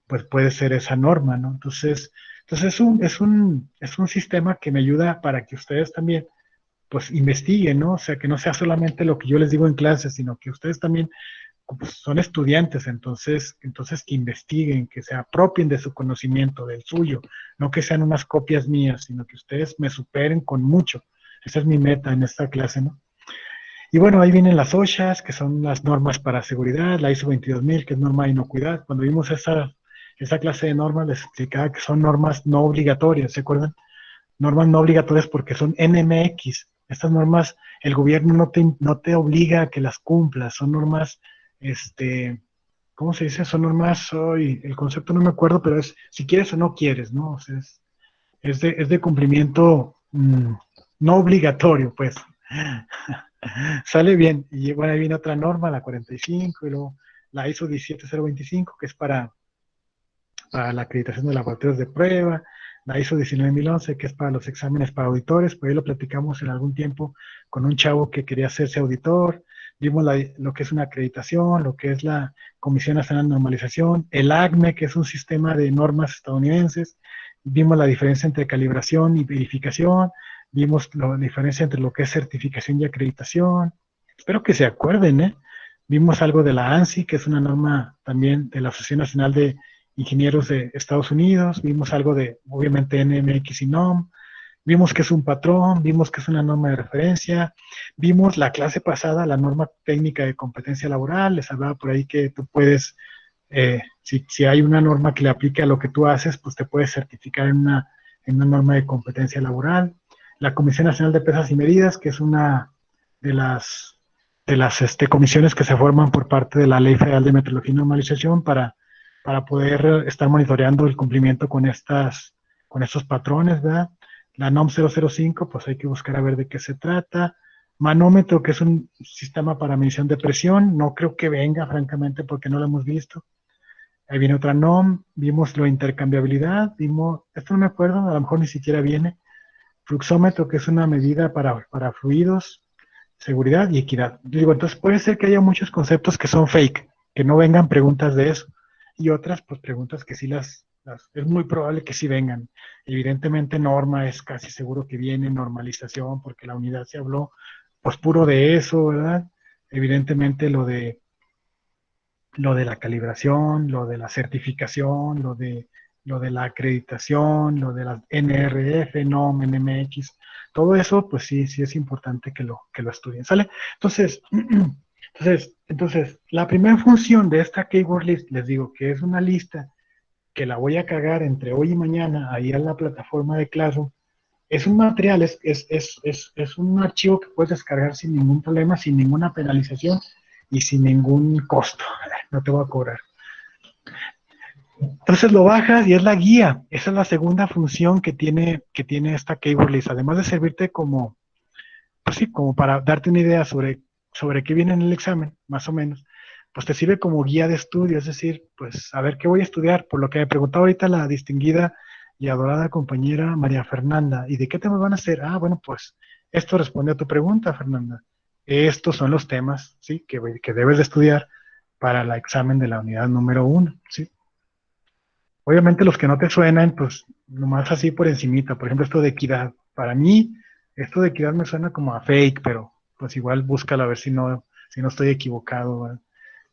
pues puede ser esa norma, ¿no? Entonces es un sistema que me ayuda para que ustedes también, pues investiguen, ¿no? O sea, que no sea solamente lo que yo les digo en clase, sino que ustedes también pues, son estudiantes, entonces que investiguen, que se apropien de su conocimiento, del suyo, no que sean unas copias mías, sino que ustedes me superen con mucho. Esa es mi meta en esta clase, ¿no? Y bueno, ahí vienen las OSHAs, que son las normas para seguridad, la ISO 22000, que es norma de inocuidad. Cuando vimos esa clase de normas, les explicaba que son normas no obligatorias, ¿se acuerdan? Normas no obligatorias porque son NMX. Estas normas, el gobierno no te obliga a que las cumplas, son normas, ¿cómo se dice? Son normas, hoy el concepto no me acuerdo, pero es si quieres o no quieres, ¿no? O sea, es de cumplimiento no obligatorio, pues. Sale bien. Y bueno, ahí viene otra norma, la 45, y luego la ISO 17025, que es para la acreditación de laboratorios de prueba, la ISO 19011, que es para los exámenes para auditores, por ahí lo platicamos en algún tiempo con un chavo que quería hacerse auditor, vimos lo que es una acreditación, lo que es la Comisión Nacional de Normalización, el ACME, que es un sistema de normas estadounidenses, vimos la diferencia entre calibración y verificación, vimos la diferencia entre lo que es certificación y acreditación. Espero que se acuerden, ¿eh? Vimos algo de la ANSI, que es una norma también de la Asociación Nacional de Ingenieros de Estados Unidos, vimos algo de, obviamente, NMX y NOM, vimos que es un patrón, vimos que es una norma de referencia, vimos la clase pasada, la norma técnica de competencia laboral, les hablaba por ahí que tú puedes, si hay una norma que le aplique a lo que tú haces, pues te puedes certificar en una norma de competencia laboral. La Comisión Nacional de Pesas y Medidas, que es una de las comisiones que se forman por parte de la Ley Federal de Metrología y Normalización para poder estar monitoreando el cumplimiento con estos patrones, ¿verdad? La NOM 005, pues hay que buscar a ver de qué se trata. Manómetro, que es un sistema para medición de presión, no creo que venga, francamente, porque no lo hemos visto. Ahí viene otra NOM, vimos la intercambiabilidad, esto no me acuerdo, a lo mejor ni siquiera viene. Fluxómetro, que es una medida para fluidos, seguridad y equidad. Digo, entonces puede ser que haya muchos conceptos que son fake, que no vengan preguntas de eso, y otras, pues preguntas que sí es muy probable que sí vengan. Evidentemente norma es casi seguro que viene, normalización, porque la unidad se habló, pues puro de eso, ¿verdad? Evidentemente lo de la calibración, lo de la certificación, lo de la acreditación, lo de la NRF, NOM, NMX, todo eso, pues sí es importante que lo estudien, ¿sale? Entonces, la primera función de esta keyword list, les digo que es una lista que la voy a cargar entre hoy y mañana ahí en la plataforma de Classroom. Es un material, es un archivo que puedes descargar sin ningún problema, sin ninguna penalización y sin ningún costo. No te voy a cobrar. Entonces lo bajas y es la guía. Esa es la segunda función que tiene esta keyword list. Además de servirte como, pues sí, como para darte una idea sobre qué viene en el examen, más o menos, pues te sirve como guía de estudio, es decir, pues a ver qué voy a estudiar, por lo que me preguntaba ahorita la distinguida y adorada compañera María Fernanda, ¿y de qué temas van a hacer? Ah, bueno, pues esto responde a tu pregunta, Fernanda. Estos son los temas, ¿sí? que debes de estudiar para el examen de la unidad número 1, ¿sí? Obviamente los que no te suenan, pues nomás así por encimita, por ejemplo esto de equidad. Para mí, esto de equidad me suena como a fake, pero pues igual búscalo a ver si no estoy equivocado, ¿verdad?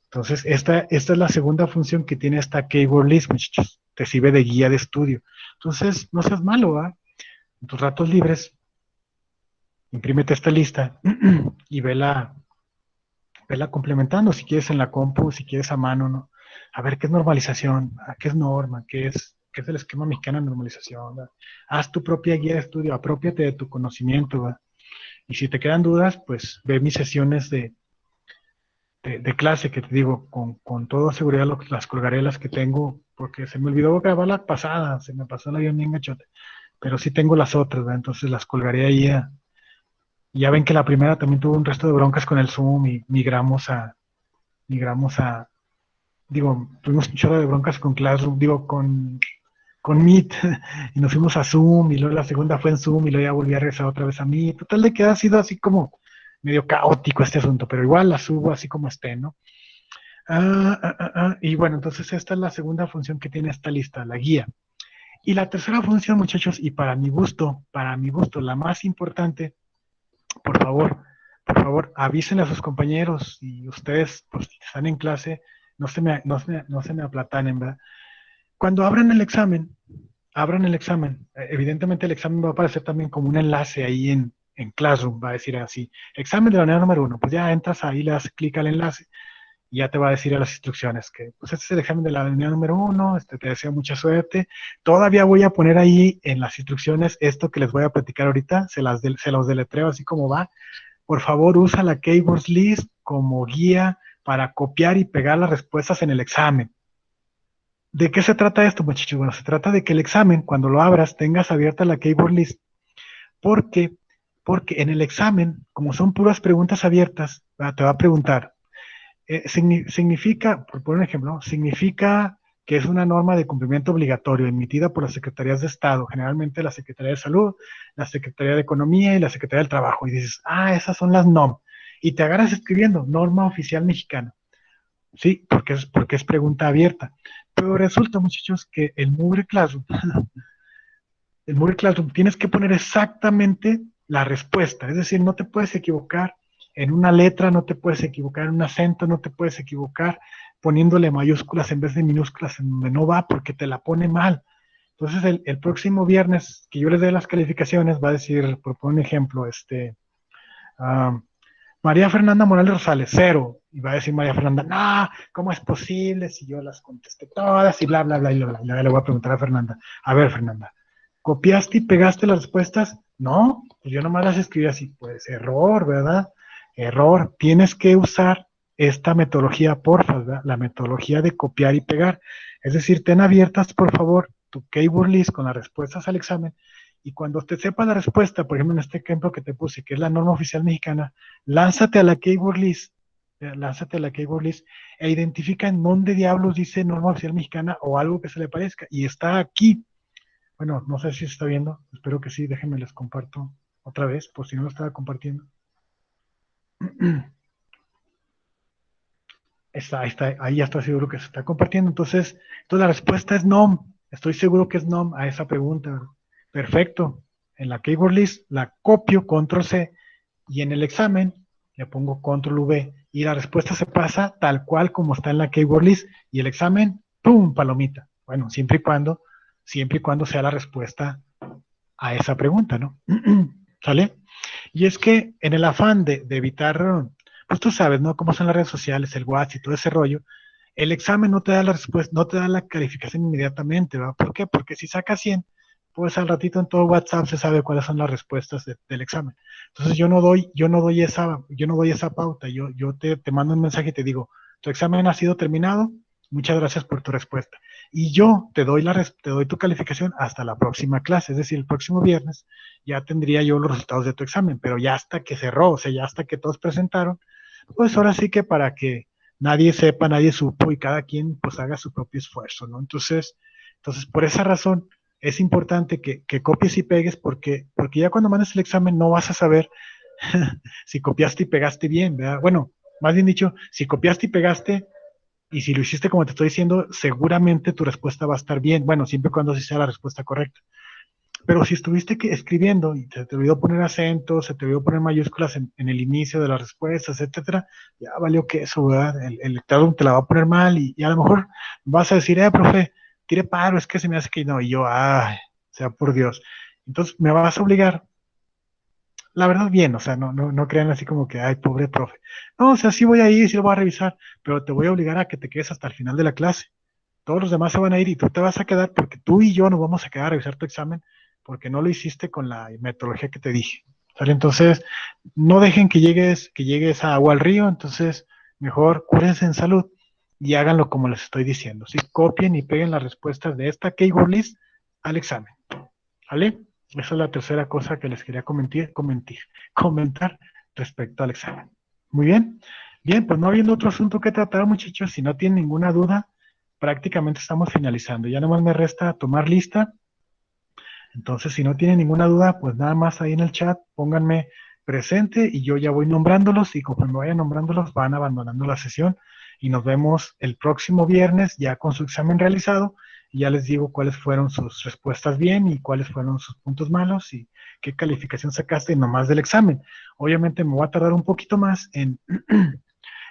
Entonces, esta es la segunda función que tiene esta keyword list, muchachos. Te sirve de guía de estudio. Entonces, no seas malo, ¿va? En tus ratos libres, imprímete esta lista y vela complementando, si quieres en la compu, si quieres a mano, ¿no? A ver qué es normalización, qué es norma, qué es el esquema mexicano de normalización, ¿verdad? Haz tu propia guía de estudio, apropiate de tu conocimiento, ¿verdad? Y si te quedan dudas, pues ve mis sesiones de clase, que te digo, con toda seguridad las colgaré las que tengo, porque se me olvidó grabar la pasada, se me pasó la avión bien gachote, pero sí tengo las otras, ¿verdad? Entonces las colgaré ahí. Y ya ven que la primera también tuvo un resto de broncas con el Zoom y digo, tuvimos un chorro de broncas con Classroom, digo, con Meet, y nos fuimos a Zoom, y luego la segunda fue en Zoom, y luego ya volví a regresar otra vez a Meet. Total de que ha sido así como medio caótico este asunto, pero igual la subo así como esté, ¿no? Y bueno, entonces esta es la segunda función que tiene esta lista, la guía. Y la tercera función, muchachos, y para mi gusto, la más importante, por favor, avisen a sus compañeros y ustedes, pues, si están en clase, no se me aplatanen, ¿verdad? Cuando abran el examen, evidentemente el examen va a aparecer también como un enlace ahí en Classroom, va a decir así, examen de la unidad número 1, pues ya entras ahí, le das clic al enlace y ya te va a decir a las instrucciones que, pues este es el examen de la unidad número 1, te deseo mucha suerte. Todavía voy a poner ahí en las instrucciones esto que les voy a platicar ahorita, se los deletreo así como va. Por favor, usa la Keywords List como guía para copiar y pegar las respuestas en el examen. ¿De qué se trata esto, muchachos? Bueno, se trata de que el examen, cuando lo abras, tengas abierta la Keywords List, porque en el examen, como son puras preguntas abiertas, te va a preguntar, significa, por poner un ejemplo, ¿no? Significa que es una norma de cumplimiento obligatorio emitida por las Secretarías de Estado, generalmente la Secretaría de Salud, la Secretaría de Economía y la Secretaría del Trabajo. Y dices, esas son las NOM. y te agarras escribiendo norma oficial mexicana. Sí, porque es pregunta abierta. Pero resulta, muchachos, que el Moodle Classroom tienes que poner exactamente la respuesta. Es decir, no te puedes equivocar en una letra, no te puedes equivocar en un acento, no te puedes equivocar poniéndole mayúsculas en vez de minúsculas en donde no va porque te la pone mal. Entonces, el próximo viernes que yo les dé las calificaciones, va a decir, por poner un ejemplo, ah, María Fernanda Morales Rosales, 0. Y va a decir María Fernanda, no, ¿cómo es posible si yo las contesté todas y bla, bla, bla, y bla, bla? Y luego le voy a preguntar a Fernanda, a ver, Fernanda, ¿copiaste y pegaste las respuestas? No, pues yo nomás las escribí así. Pues error, ¿verdad? Error. Tienes que usar esta metodología, porfa, ¿verdad? La metodología de copiar y pegar. Es decir, ten abiertas, por favor, tu Keyword List con las respuestas al examen. Y cuando te sepa la respuesta, por ejemplo, en este ejemplo que te puse, que es la norma oficial mexicana, lánzate a la Keyword List, e identifica en dónde diablos dice norma oficial mexicana o algo que se le parezca. Y está aquí. Bueno, no sé si se está viendo, espero que sí, déjenme les comparto otra vez, por si no lo estaba compartiendo. Ahí ya está seguro que se está compartiendo. Entonces la respuesta es no. Estoy seguro que es no a esa pregunta. Perfecto. En la Keyword List la copio, control C, y en el examen le pongo control V, y la respuesta se pasa tal cual como está en la Keyword List, y el examen, ¡pum!, palomita. Bueno, siempre y cuando sea la respuesta a esa pregunta, ¿no? ¿Sale? Y es que en el afán de evitar, pues tú sabes, ¿no? Cómo son las redes sociales, el WhatsApp y todo ese rollo, el examen no te da la respuesta, no te da la calificación inmediatamente, ¿verdad? ¿Por qué? Porque si sacas 100, pues al ratito en todo WhatsApp se sabe cuáles son las respuestas del examen. Entonces yo no doy esa pauta, yo te mando un mensaje y te digo, tu examen ha sido terminado, muchas gracias por tu respuesta. Y yo te doy tu calificación hasta la próxima clase, es decir, el próximo viernes ya tendría yo los resultados de tu examen, pero ya hasta que cerró, o sea, ya hasta que todos presentaron, pues ahora sí que para que nadie sepa, nadie supo y cada quien pues haga su propio esfuerzo, ¿no? Entonces por esa razón es importante que copies y pegues porque ya cuando mandes el examen no vas a saber si copiaste y pegaste bien, ¿verdad? Bueno, más bien dicho, si copiaste y pegaste y si lo hiciste como te estoy diciendo, seguramente tu respuesta va a estar bien, bueno, siempre y cuando sí sea la respuesta correcta. Pero si estuviste escribiendo y te olvidó poner acentos, se te olvidó poner mayúsculas en el inicio de las respuestas, etcétera, ya valió que eso, ¿verdad? El lector te la va a poner mal y a lo mejor vas a decir, profe, tire paro, es que se me hace que no, y yo, ay, sea por Dios. Entonces me vas a obligar, la verdad, bien, o sea, no crean así como que, ay, pobre profe. No, o sea, sí voy a ir, sí lo voy a revisar, pero te voy a obligar a que te quedes hasta el final de la clase. Todos los demás se van a ir y tú te vas a quedar porque tú y yo nos vamos a quedar a revisar tu examen porque no lo hiciste con la metodología que te dije. ¿Sale? Entonces, no dejen que llegues a agua al río, entonces mejor cúrense en salud y háganlo como les estoy diciendo. ¿Sí? Copien y peguen las respuestas de esta Keyword List al examen. ¿Vale? Esa es la tercera cosa que les quería comentar respecto al examen. Muy bien. Bien, pues no habiendo otro asunto que tratar, muchachos, si no tienen ninguna duda, prácticamente estamos finalizando. Ya nomás me resta tomar lista. Entonces, si no tienen ninguna duda, pues nada más ahí en el chat pónganme presente y yo ya voy nombrándolos y conforme vaya nombrándolos van abandonando la sesión y nos vemos el próximo viernes ya con su examen realizado y ya les digo cuáles fueron sus respuestas bien y cuáles fueron sus puntos malos y qué calificación sacaste nomás del examen. Obviamente me voy a tardar un poquito más en,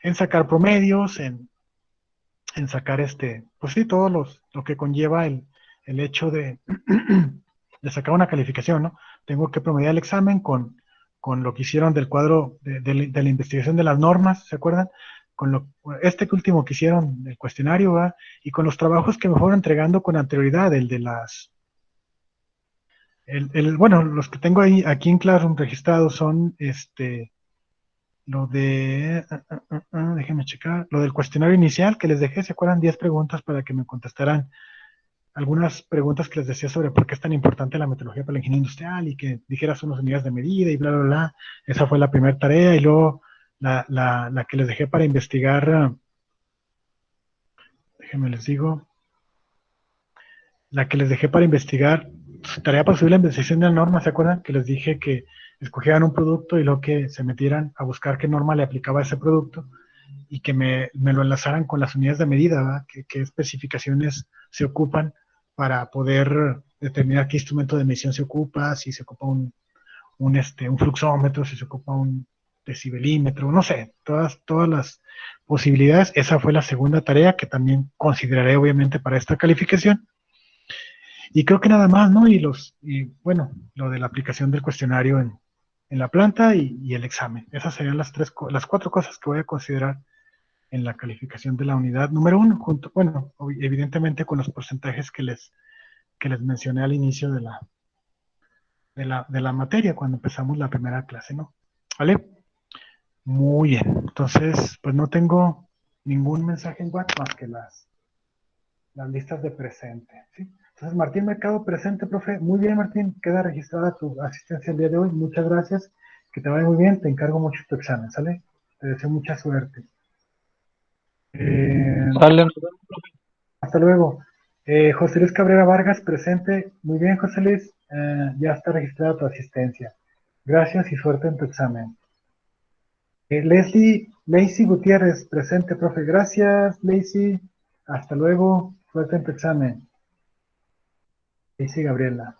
en sacar promedios, en sacar pues sí, lo que conlleva el hecho de sacar una calificación, ¿no? Tengo que promediar el examen con lo que hicieron del cuadro de la investigación de las normas, ¿se acuerdan? Este último que hicieron, el cuestionario, ¿va? Y con los trabajos que me fueron entregando con anterioridad, bueno, los que tengo ahí, aquí en Classroom registrados son, déjenme checar, lo del cuestionario inicial que les dejé, ¿se acuerdan? 10 preguntas para que me contestaran algunas preguntas que les decía sobre por qué es tan importante la metodología para la ingeniería industrial y que dijeras unas unidades de medida y bla, bla, bla. Esa fue la primera tarea y luego la que les dejé para investigar, déjenme les digo, la que les dejé para investigar, tarea para subir la investigación de la norma, ¿se acuerdan? Que les dije que escogieran un producto y luego que se metieran a buscar qué norma le aplicaba a ese producto y que me lo enlazaran con las unidades de medida, ¿verdad? Qué especificaciones se ocupan para poder determinar qué instrumento de medición se ocupa, si se ocupa un fluxómetro, si se ocupa un decibelímetro, no sé, todas las posibilidades. Esa fue la segunda tarea que también consideraré obviamente para esta calificación. Y creo que nada más, ¿no? Y bueno, lo de la aplicación del cuestionario en la planta y el examen. Esas serían las cuatro cosas que voy a considerar en la calificación de la unidad número 1, bueno, evidentemente con los porcentajes que les mencioné al inicio de la materia, cuando empezamos la primera clase, ¿no? ¿Vale? Muy bien. Entonces, pues no tengo ningún mensaje en WhatsApp más que las listas de presente, ¿sí? Entonces, Martín Mercado presente, profe. Muy bien, Martín. Queda registrada tu asistencia el día de hoy. Muchas gracias. Que te vaya muy bien. Te encargo mucho tu examen, ¿sale? Te deseo mucha suerte. Sale, nos vemos, profe. Hasta luego. José Luis Cabrera Vargas, presente. Muy bien, José Luis. Ya está registrada tu asistencia. Gracias y suerte en tu examen. Lacey Gutiérrez, presente, profe. Gracias, Lacey. Hasta luego. Suerte en tu examen. Lacey Gabriela.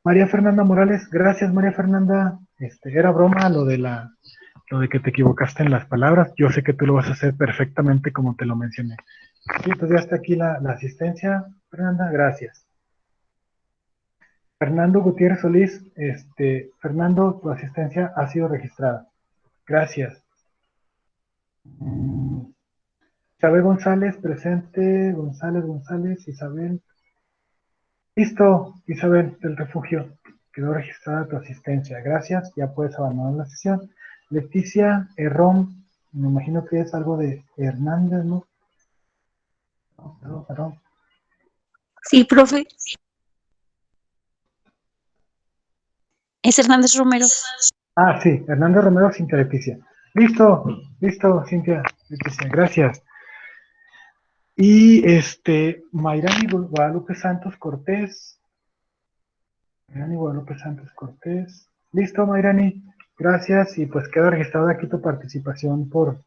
María Fernanda Morales, gracias, María Fernanda. Era broma lo de que te equivocaste en las palabras. Yo sé que tú lo vas a hacer perfectamente como te lo mencioné. Sí, pues ya está aquí la asistencia, Fernanda, gracias. Fernando Gutiérrez Solís, Fernando, tu asistencia ha sido registrada. Gracias. Isabel González, presente. González, Isabel. Listo, Isabel, del refugio. Quedó registrada tu asistencia. Gracias, ya puedes abandonar la sesión. Leticia Herrón, me imagino que es algo de Hernández, ¿no? Perdón. Sí, profe. Es Hernández Romero. Ah, sí, Hernández Romero, Cintia Leticia. Listo, Cintia Leticia, gracias. Y Mayrani Guadalupe Santos Cortés. Listo, Mayrani, gracias. Y pues queda registrada aquí tu participación por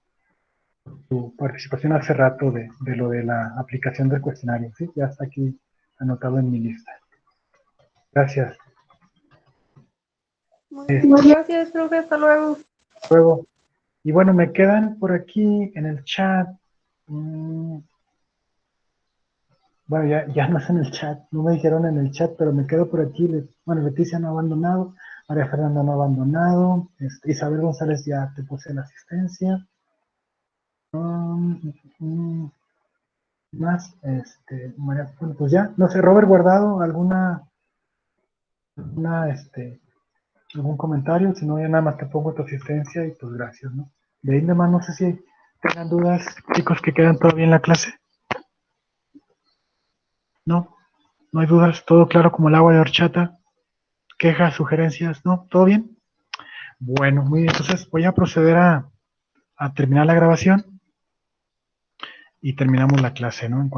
tu participación hace rato de lo de la aplicación del cuestionario, ¿sí? Ya está aquí anotado en mi lista. Gracias. Muchas gracias, profe. Hasta luego. Luego. Y bueno, me quedan por aquí en el chat. Bueno, ya no es en el chat, no me dijeron en el chat, pero me quedo por aquí. Bueno, Leticia no ha abandonado, María Fernanda no ha abandonado, Isabel González ya te puse la asistencia. Más, María, bueno, pues ya, no sé, Robert Guardado, algún comentario, si no ya nada más te pongo tu asistencia y pues gracias, ¿no? De ahí nada más, no sé si tengan dudas, chicos, que quedan todavía en la clase. No hay dudas, todo claro como el agua de horchata. Quejas, sugerencias, ¿no? ¿Todo bien? Bueno, muy bien, entonces voy a proceder a terminar la grabación y terminamos la clase, ¿no? En cuanto